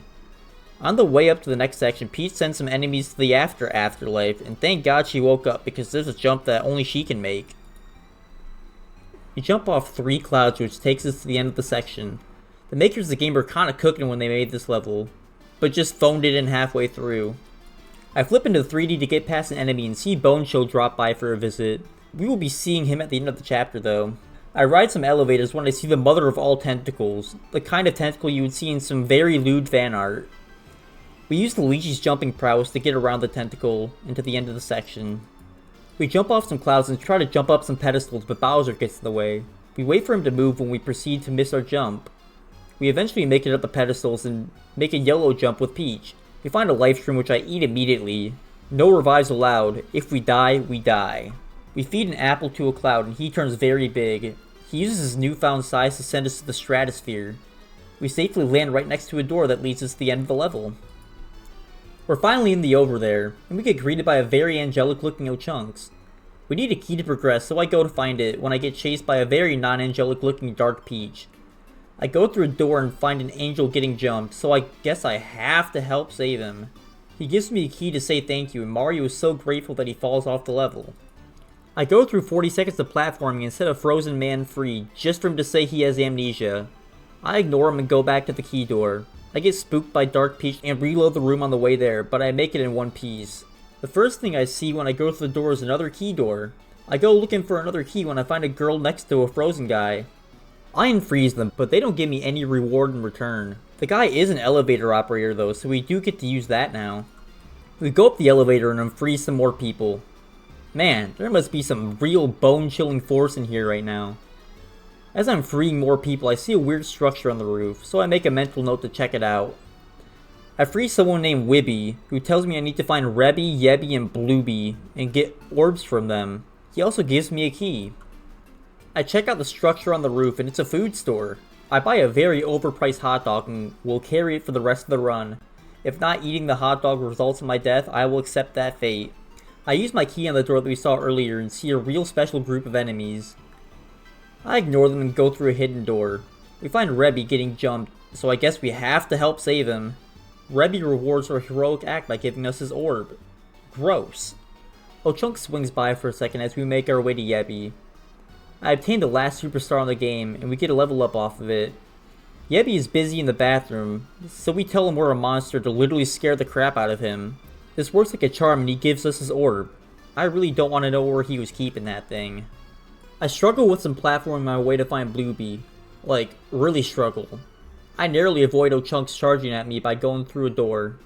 On the way up to the next section, Peach sends some enemies to the afterlife, and thank God she woke up because there's a jump that only she can make. We jump off 3 clouds, which takes us to the end of the section. The makers of the game were kinda cooking when they made this level, but just phoned it in halfway through. I flip into 3D to get past an enemy and see Boneshow drop by for a visit. We will be seeing him at the end of the chapter though. I ride some elevators when I see the mother of all tentacles, the kind of tentacle you would see in some very lewd fan art. We use the Luigi's jumping prowess to get around the tentacle and to the end of the section. We jump off some clouds and try to jump up some pedestals, but Bowser gets in the way. We wait for him to move when we proceed to miss our jump. We eventually make it up the pedestals and make a yellow jump with Peach. We find a life stream which I eat immediately. No revives allowed. If we die, we die. We feed an apple to a cloud and he turns very big. He uses his newfound size to send us to the stratosphere. We safely land right next to a door that leads us to the end of the level. We're finally in the over there, and we get greeted by a very angelic looking Ochunks. We need a key to progress, so I go to find it when I get chased by a very non-angelic looking Dark Peach. I go through a door and find an angel getting jumped, so I guess I have to help save him. He gives me a key to say thank you, and Mario is so grateful that he falls off the level. I go through 40 seconds of platforming and set a frozen man free, just for him to say he has amnesia. I ignore him and go back to the key door. I get spooked by Dark Peach and reload the room on the way there, but I make it in one piece. The first thing I see when I go through the door is another key door. I go looking for another key when I find a girl next to a frozen guy. I unfreeze them, but they don't give me any reward in return. The guy is an elevator operator though, so we do get to use that now. We go up the elevator and unfreeze some more people. Man, there must be some real bone-chilling force in here right now. As I'm freeing more people, I see a weird structure on the roof, so I make a mental note to check it out. I free someone named Wibby, who tells me I need to find Rebby, Yebby, and Blueby, and get orbs from them. He also gives me a key. I check out the structure on the roof, and it's a food store. I buy a very overpriced hot dog and will carry it for the rest of the run. If not eating the hot dog results in my death, I will accept that fate. I use my key on the door that we saw earlier and see a real special group of enemies. I ignore them and go through a hidden door. We find Rebby getting jumped, so I guess we have to help save him. Rebby rewards our heroic act by giving us his orb. Gross. Ochunks swings by for a second as we make our way to Yebby. I obtained the last superstar in the game, and we get a level up off of it. Yebby is busy in the bathroom, so we tell him we're a monster to literally scare the crap out of him. This works like a charm and he gives us his orb. I really don't want to know where he was keeping that thing. I struggle with some platforming my way to find Blueby. Like, really struggle. I narrowly avoid Ochunks charging at me by going through a door.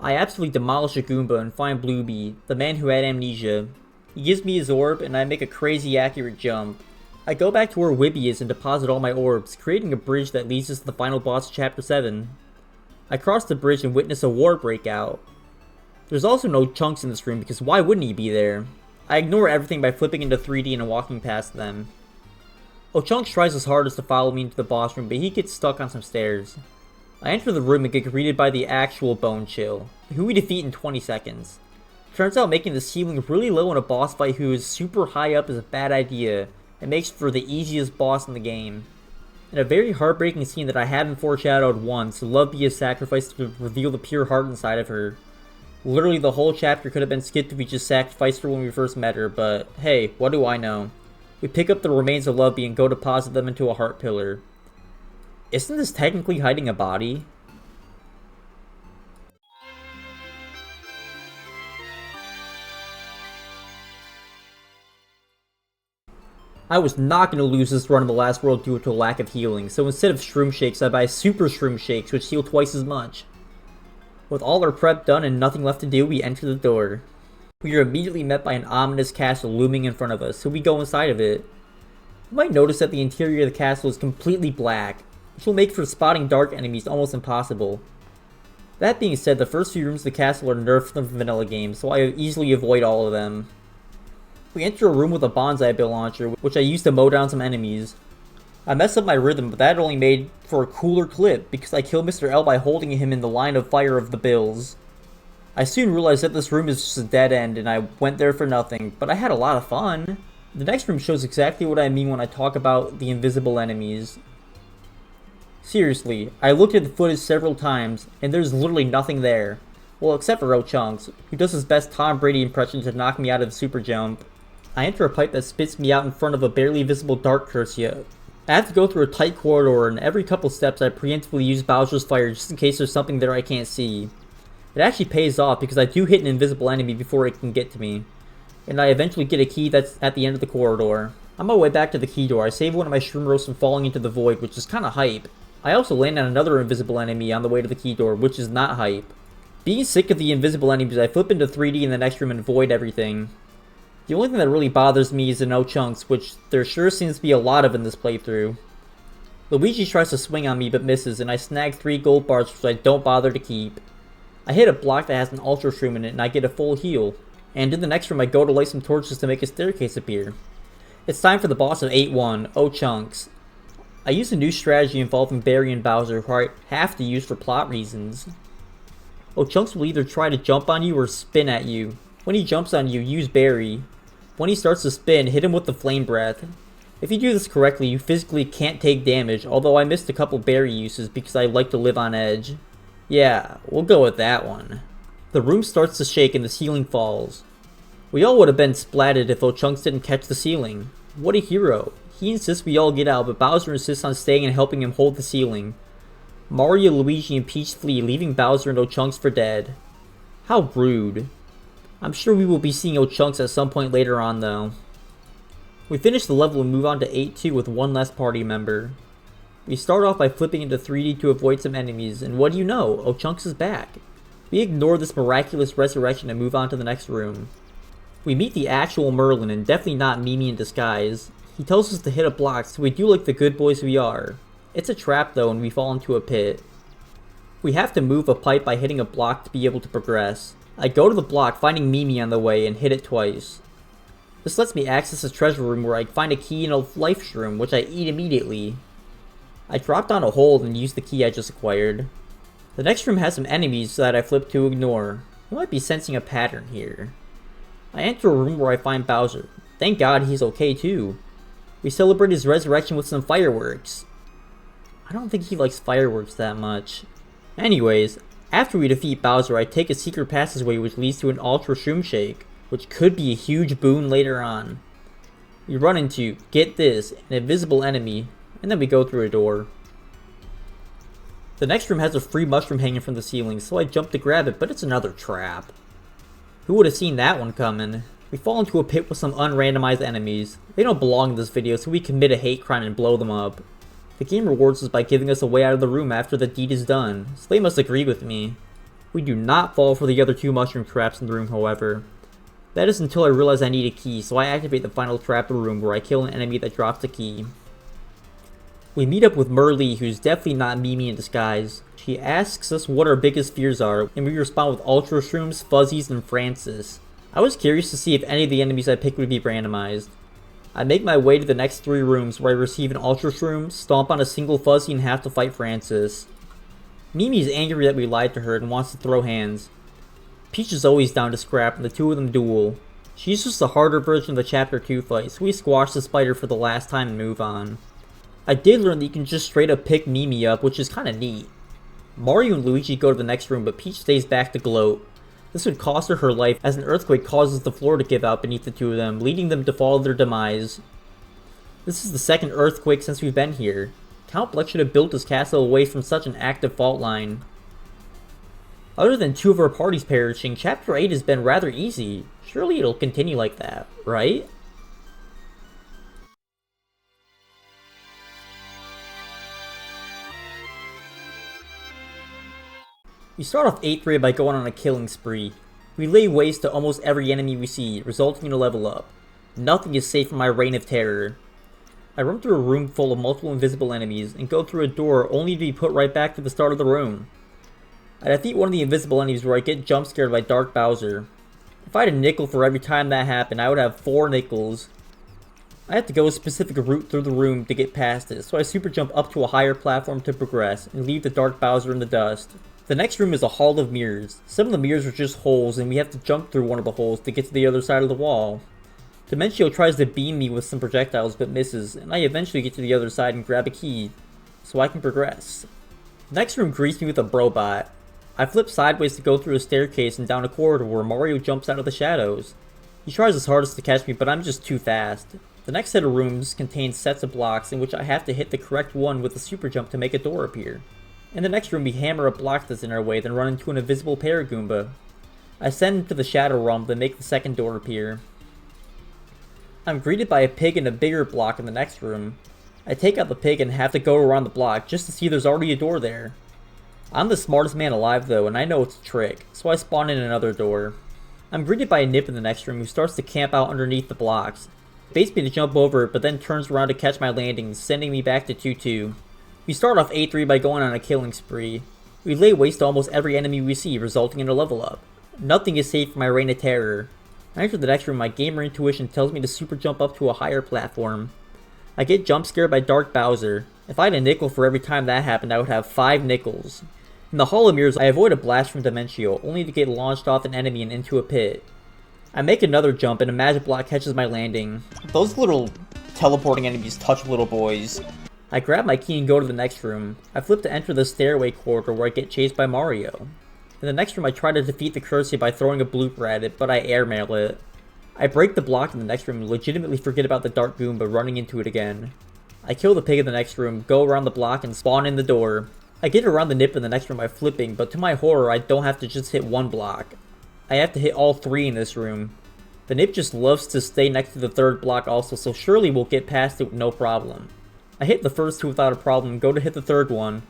I absolutely demolish a Goomba and find Blueby, the man who had amnesia. He gives me his orb and I make a crazy accurate jump. I go back to where Wibby is and deposit all my orbs, creating a bridge that leads us to the final boss of Chapter 7. I cross the bridge and witness a war breakout. There's also no Chunks in this room because why wouldn't he be there? I ignore everything by flipping into 3D and walking past them. Ochunks tries his hardest to follow me into the boss room, but he gets stuck on some stairs. I enter the room and get greeted by the actual Bone Chill, who we defeat in 20 seconds. Turns out making the ceiling really low in a boss fight who is super high up is a bad idea. It makes for the easiest boss in the game. In a very heartbreaking scene that I haven't foreshadowed once, Luvby is sacrificed to reveal the pure heart inside of her. Literally the whole chapter could have been skipped if we just sacrificed her when we first met her, but hey, what do I know? We pick up the remains of Luvby and go deposit them into a heart pillar. Isn't this technically hiding a body? I was not going to lose this run in the last world due to a lack of healing, so instead of Shroom Shakes, I buy Super Shroom Shakes, which heal twice as much. With all our prep done and nothing left to do, we enter the door. We are immediately met by an ominous castle looming in front of us, so we go inside of it. You might notice that the interior of the castle is completely black, which will make for spotting dark enemies almost impossible. That being said, the first few rooms of the castle are nerfed from the vanilla game, so I easily avoid all of them. We enter a room with a bonsai bill launcher, which I use to mow down some enemies. I messed up my rhythm, but that only made for a cooler clip, because I killed Mr. L by holding him in the line of fire of the bills. I soon realized that this room is just a dead end, and I went there for nothing, but I had a lot of fun. The next room shows exactly what I mean when I talk about the invisible enemies. Seriously, I looked at the footage several times, and there's literally nothing there. Well, except for Ochunks, who does his best Tom Brady impression to knock me out of the super jump. I enter a pipe that spits me out in front of a barely visible Dark Cursia. I have to go through a tight corridor, and every couple steps I preemptively use Bowser's Fire just in case there's something there I can't see. It actually pays off because I do hit an invisible enemy before it can get to me. And I eventually get a key that's at the end of the corridor. On my way back to the key door, I save one of my shroom roasts from falling into the void, which is kinda hype. I also land on another invisible enemy on the way to the key door, which is not hype. Being sick of the invisible enemies, I flip into 3D in the next room and avoid everything. The only thing that really bothers me is the no chunks, which there sure seems to be a lot of in this playthrough. Luigi tries to swing on me but misses, and I snag 3 gold bars which I don't bother to keep. I hit a block that has an ultra shroom in it and I get a full heal. And in the next room I go to light some torches to make a staircase appear. It's time for the boss of 8-1, Oh Chunks. I use a new strategy involving Barry and Bowser, who I have to use for plot reasons. Oh Chunks will either try to jump on you or spin at you. When he jumps on you, use Barry. When he starts to spin, hit him with the Flame Breath. If you do this correctly, you physically can't take damage, although I missed a couple Barry uses because I like to live on edge. Yeah, we'll go with that one. The room starts to shake and the ceiling falls. We all would have been splatted if Chunks didn't catch the ceiling. What a hero. He insists we all get out, but Bowser insists on staying and helping him hold the ceiling. Mario, Luigi, and Peach flee, leaving Bowser and Chunks for dead. How rude. I'm sure we will be seeing Chunks at some point later on though. We finish the level and move on to 8-2 with one less party member. We start off by flipping into 3D to avoid some enemies, and what do you know, Chunks is back. We ignore this miraculous resurrection and move on to the next room. We meet the actual Merlin, and definitely not Mimi in disguise. He tells us to hit a block, so we do like the good boys we are. It's a trap though, and we fall into a pit. We have to move a pipe by hitting a block to be able to progress. I go to the block, finding Mimi on the way, and hit it twice. This lets me access a treasure room where I find a key in a life shroom, which I eat immediately. I drop down a hole and use the key I just acquired. The next room has some enemies that I flip to ignore. You might be sensing a pattern here. I enter a room where I find Bowser. Thank God he's okay too. We celebrate his resurrection with some fireworks. I don't think he likes fireworks that much. Anyways, after we defeat Bowser, I take a secret passageway which leads to an Ultra Shroom Shake, which could be a huge boon later on. We run into, get this, an invisible enemy, and then we go through a door. The next room has a free mushroom hanging from the ceiling, so I jump to grab it, but it's another trap. Who would have seen that one coming? We fall into a pit with some unrandomized enemies. They don't belong in this video, so we commit a hate crime and blow them up. The game rewards us by giving us a way out of the room after the deed is done, so they must agree with me. We do not fall for the other 2 mushroom traps in the room, however. That is until I realize I need a key, so I activate the final trap in the room where I kill an enemy that drops the key. We meet up with Merlee, who's definitely not Mimi in disguise. She asks us what our biggest fears are, and we respond with Ultra Shrooms, Fuzzies, and Francis. I was curious to see if any of the enemies I picked would be randomized. I make my way to the next 3 rooms where I receive an Ultra Shroom, stomp on a single Fuzzy, and have to fight Francis. Mimi is angry that we lied to her and wants to throw hands. Peach is always down to scrap and the 2 of them duel. She's just a harder version of the Chapter 2 fight, so we squash the spider for the last time and move on. I did learn that you can just straight up pick Mimi up, which is kinda neat. Mario and Luigi go to the next room, but Peach stays back to gloat. This would cost her life, as an earthquake causes the floor to give out beneath the 2 of them, leading them to fall to their demise. This is the 2nd earthquake since we've been here. Count Bleck should have built his castle away from such an active fault line. Other than 2 of our parties perishing, Chapter 8 has been rather easy. Surely it'll continue like that, right? We start off 8-3 by going on a killing spree. We lay waste to almost every enemy we see, resulting in a level up. Nothing is safe from my reign of terror. I run through a room full of multiple invisible enemies, and go through a door only to be put right back to the start of the room. I defeat one of the invisible enemies where I get jump scared by Dark Bowser. If I had a nickel for every time that happened, I would have 4 nickels. I have to go a specific route through the room to get past it, so I super jump up to a higher platform to progress, and leave the Dark Bowser in the dust. The next room is a hall of mirrors. Some of the mirrors are just holes, and we have to jump through one of the holes to get to the other side of the wall. Dimentio tries to beam me with some projectiles but misses, and I eventually get to the other side and grab a key, so I can progress. The next room greets me with a Brobot. I flip sideways to go through a staircase and down a corridor where Mario jumps out of the shadows. He tries his hardest to catch me, but I'm just too fast. The next set of rooms contains sets of blocks in which I have to hit the correct one with a super jump to make a door appear. In the next room we hammer a block that's in our way, then run into an invisible Paragoomba. I send him to the Shadow Realm, then make the second door appear. I'm greeted by a pig and a bigger block in the next room. I take out the pig and have to go around the block just to see there's already a door there. I'm the smartest man alive though, and I know it's a trick, so I spawn in another door. I'm greeted by a nip in the next room who starts to camp out underneath the blocks. He baits me to jump over it, but then turns around to catch my landing, sending me back to 2-2. We start off 8-3 by going on a killing spree. We lay waste to almost every enemy we see, resulting in a level up. Nothing is safe from my reign of terror. I enter the next room, my gamer intuition tells me to super jump up to a higher platform. I get jump scared by Dark Bowser. If I had a nickel for every time that happened, I would have 5 nickels. In the Hall of Mirrors, I avoid a blast from Dementio, only to get launched off an enemy and into a pit. I make another jump and a magic block catches my landing. Those little teleporting enemies touch little boys. I grab my key and go to the next room. I flip to enter the stairway corridor where I get chased by Mario. In the next room, I try to defeat the Cursia by throwing a blooper at it, but I airmail it. I break the block in the next room and legitimately forget about the Dark Goomba running into it again. I kill the pig in the next room, go around the block, and spawn in the door. I get around the nip in the next room by flipping, but to my horror, I don't have to just hit one block. I have to hit all 3 in this room. The nip just loves to stay next to the 3rd block also, so surely we'll get past it with no problem. I hit the first 2 without a problem, go to hit the 3rd one.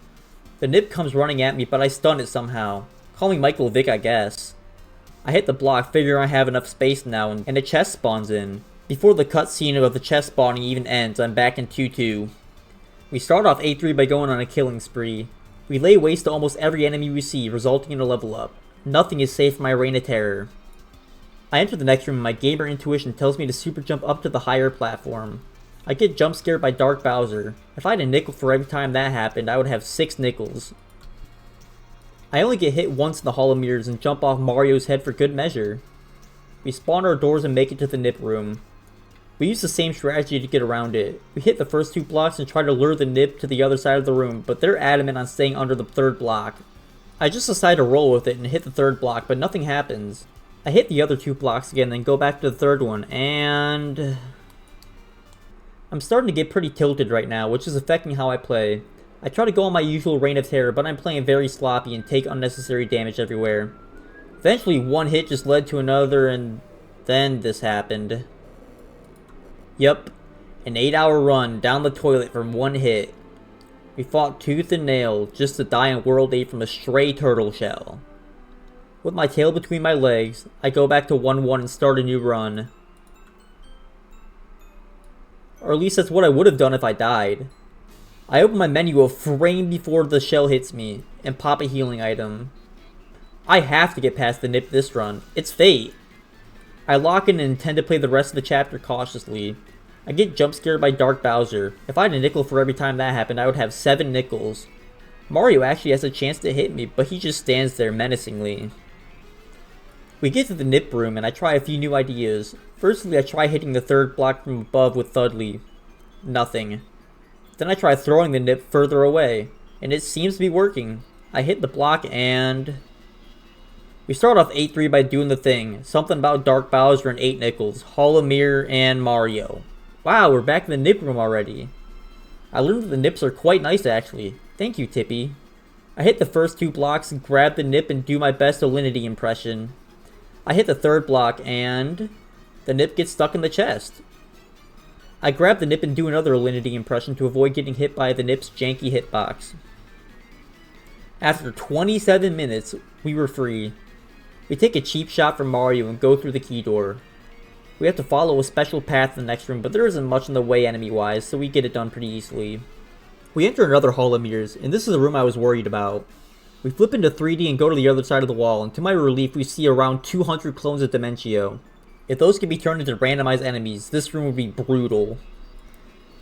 The nip comes running at me, but I stun it somehow. Call me Michael Vick, I guess. I hit the block, figuring I have enough space now, and a chest spawns in. Before the cutscene of the chest spawning even ends, I'm back in 2-2. We start off 8-3 by going on a killing spree. We lay waste to almost every enemy we see, resulting in a level up. Nothing is safe from my reign of terror. I enter the next room and my gamer intuition tells me to super jump up to the higher platform. I get jump scared by Dark Bowser. If I had a nickel for every time that happened, I would have 6 nickels. I only get hit once in the Hall of Mirrors and jump off Mario's head for good measure. We spawn our doors and make it to the nip room. We use the same strategy to get around it. We hit the first 2 blocks and try to lure the nip to the other side of the room, but they're adamant on staying under the 3rd block. I just decide to roll with it and hit the 3rd block, but nothing happens. I hit the other 2 blocks again, then go back to the 3rd one, and I'm starting to get pretty tilted right now, which is affecting how I play. I try to go on my usual reign of terror, but I'm playing very sloppy and take unnecessary damage everywhere. Eventually, one hit just led to another, and then this happened. Yep, an 8-hour run down the toilet from one hit. We fought tooth and nail just to die in World 8 from a stray turtle shell. With my tail between my legs, I go back to 1-1 and start a new run. Or at least that's what I would have done if I died. I open my menu a frame before the shell hits me, and pop a healing item. I have to get past the nip this run. It's fate. I lock in and intend to play the rest of the chapter cautiously. I get jump scared by Dark Bowser. If I had a nickel for every time that happened, I would have 7 nickels. Mario actually has a chance to hit me, but he just stands there menacingly. We get to the nip room and I try a few new ideas. Firstly, I try hitting the 3rd block from above with Thudley. Nothing. Then I try throwing the nip further away, and it seems to be working. I hit the block and we start off 8-3 by doing the thing. Something about Dark Bowser and 8 nickels, Hall of Mirror, and Mario. Wow, we're back in the nip room already. I learned that the nips are quite nice actually. Thank you, Tippy. I hit the first 2 blocks and grab the nip and do my best Alinity impression. I hit the 3rd block and the nip gets stuck in the chest. I grab the nip and do another Alinity impression to avoid getting hit by the nip's janky hitbox. After 27 minutes, we were free. We take a cheap shot from Mario and go through the key door. We have to follow a special path in the next room, but there isn't much in the way enemy-wise, so we get it done pretty easily. We enter another Hall of Mirrors, and this is the room I was worried about. We flip into 3D and go to the other side of the wall, and to my relief we see around 200 clones of Dementio. If those could be turned into randomized enemies, this room would be brutal.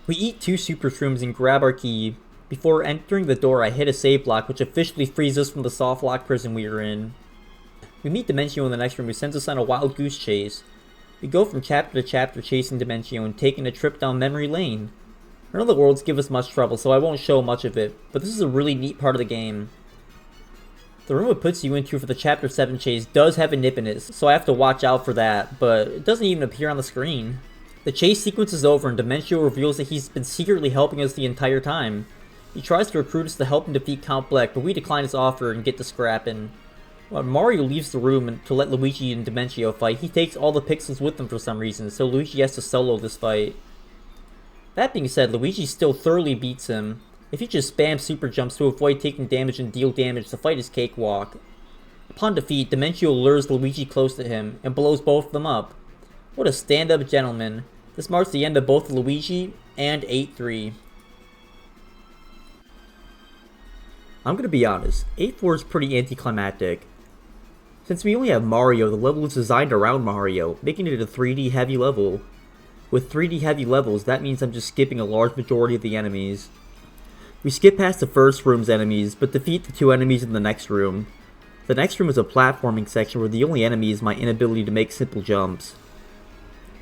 We eat 2 super shrooms and grab our key. Before entering the door, I hit a save block, which officially frees us from the soft lock prison we were in. We meet Dementio in the next room, who sends us on a wild goose chase. We go from chapter to chapter chasing Dementio and taking a trip down memory lane. None of the worlds give us much trouble, so I won't show much of it, but this is a really neat part of the game. The room it puts you into for the Chapter 7 chase does have a nip in it, so I have to watch out for that, but it doesn't even appear on the screen. The chase sequence is over and Dementio reveals that he's been secretly helping us the entire time. He tries to recruit us to help him defeat Count Bleck, but we decline his offer and get to scrapping. When Mario leaves the room to let Luigi and Dementio fight, he takes all the pixels with him for some reason, so Luigi has to solo this fight. That being said, Luigi still thoroughly beats him. If you just spam super jumps to avoid taking damage and deal damage, the fight is cakewalk. Upon defeat, Dimentio lures Luigi close to him and blows both of them up. What a stand-up gentleman. This marks the end of both Luigi and 8-3. I'm gonna be honest, 8-4 is pretty anticlimactic. Since we only have Mario, the level is designed around Mario, making it a 3D heavy level. With 3D heavy levels, that means I'm just skipping a large majority of the enemies. We skip past the first room's enemies, but defeat the 2 enemies in the next room. The next room is a platforming section where the only enemy is my inability to make simple jumps.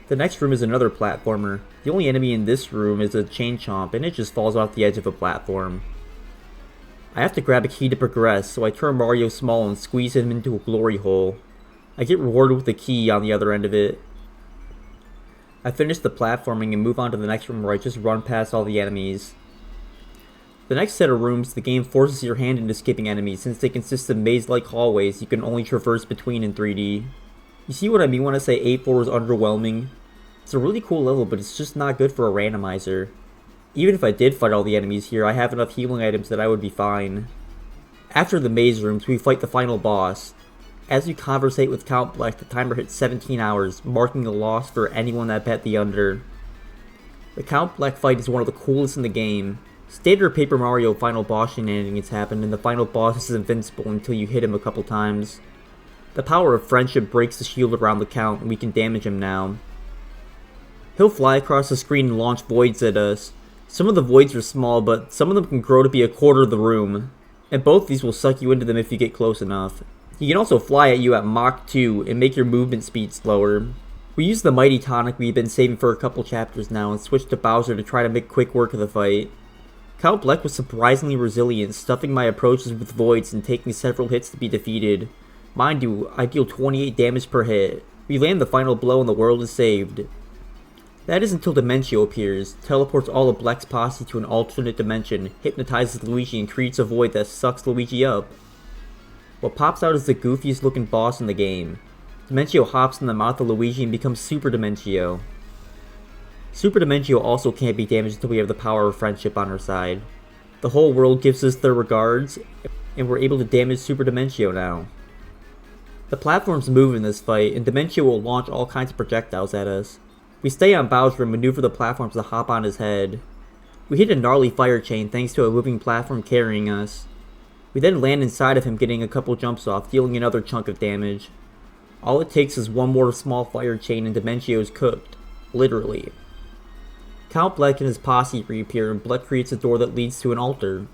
The next room is another platformer. The only enemy in this room is a chain chomp, and it just falls off the edge of a platform. I have to grab a key to progress, so I turn Mario small and squeeze him into a glory hole. I get rewarded with a key on the other end of it. I finish the platforming and move on to the next room where I just run past all the enemies. The next set of rooms, the game forces your hand into skipping enemies since they consist of maze-like hallways you can only traverse between in 3D. You see what I mean when I say 8-4 is underwhelming? It's a really cool level, but it's just not good for a randomizer. Even if I did fight all the enemies here, I have enough healing items that I would be fine. After the maze rooms, we fight the final boss. As you conversate with Count Bleck, the timer hits 17 hours, marking a loss for anyone that bet the under. The Count Bleck fight is one of the coolest in the game. Standard Paper Mario final boss shenanigans happen, and the final boss is invincible until you hit him a couple times. The power of friendship breaks the shield around the Count, and we can damage him now. He'll fly across the screen and launch voids at us. Some of the voids are small, but some of them can grow to be a quarter of the room. And both these will suck you into them if you get close enough. He can also fly at you at Mach 2 and make your movement speed slower. We use the Mighty Tonic we've been saving for a couple chapters now and switch to Bowser to try to make quick work of the fight. Count Bleck was surprisingly resilient, stuffing my approaches with voids and taking several hits to be defeated. Mind you, I deal 28 damage per hit. We land the final blow and the world is saved. That is until Dimentio appears, teleports all of Bleck's posse to an alternate dimension, hypnotizes Luigi and creates a void that sucks Luigi up. What pops out is the goofiest looking boss in the game. Dimentio hops in the mouth of Luigi and becomes Super Dimentio. Super Dimentio also can't be damaged until we have the power of friendship on our side. The whole world gives us their regards, and we're able to damage Super Dimentio now. The platforms move in this fight, and Dimentio will launch all kinds of projectiles at us. We stay on Bowser and maneuver the platforms to hop on his head. We hit a gnarly fire chain thanks to a moving platform carrying us. We then land inside of him, getting a couple jumps off, dealing another chunk of damage. All it takes is one more small fire chain and Dimentio is cooked. Literally. Count Bleck and his posse reappear and Bleck creates a door that leads to an altar.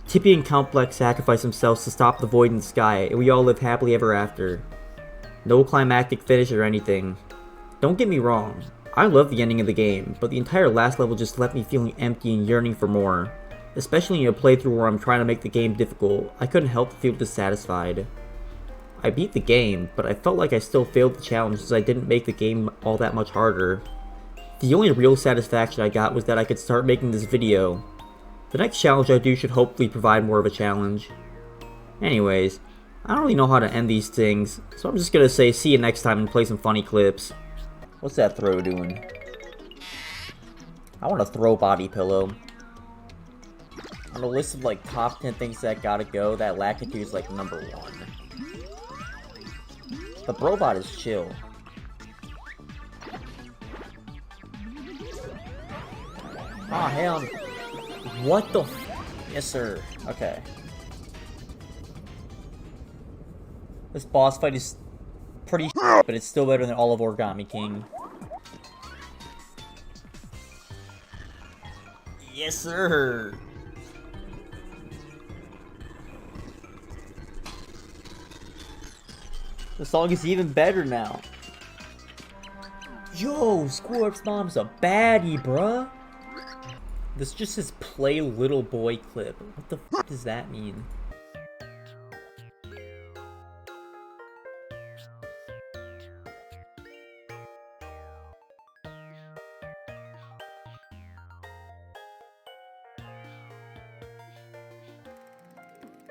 Tippy and Count Bleck sacrifice themselves to stop the void in the sky, and we all live happily ever after. No climactic finish or anything. Don't get me wrong. I love the ending of the game, but the entire last level just left me feeling empty and yearning for more. Especially in a playthrough where I'm trying to make the game difficult, I couldn't help but feel dissatisfied. I beat the game, but I felt like I still failed the challenge since I didn't make the game all that much harder. The only real satisfaction I got was that I could start making this video. The next challenge I do should hopefully provide more of a challenge. Anyways, I don't really know how to end these things, so I'm just gonna say see you next time and play some funny clips. What's that throw doing? I want a throw body pillow. On a list of like top 10 things that gotta go, that Lakitu is like number 1. The Brobot is chill. Ah, hell. What the f- Yes, sir. Okay. This boss fight is pretty but it's still better than all of Origami King. Yes, sir. The song is even better now. Yo, Squirt's mom's a baddie, bruh. This just says play little boy clip. What the f does that mean?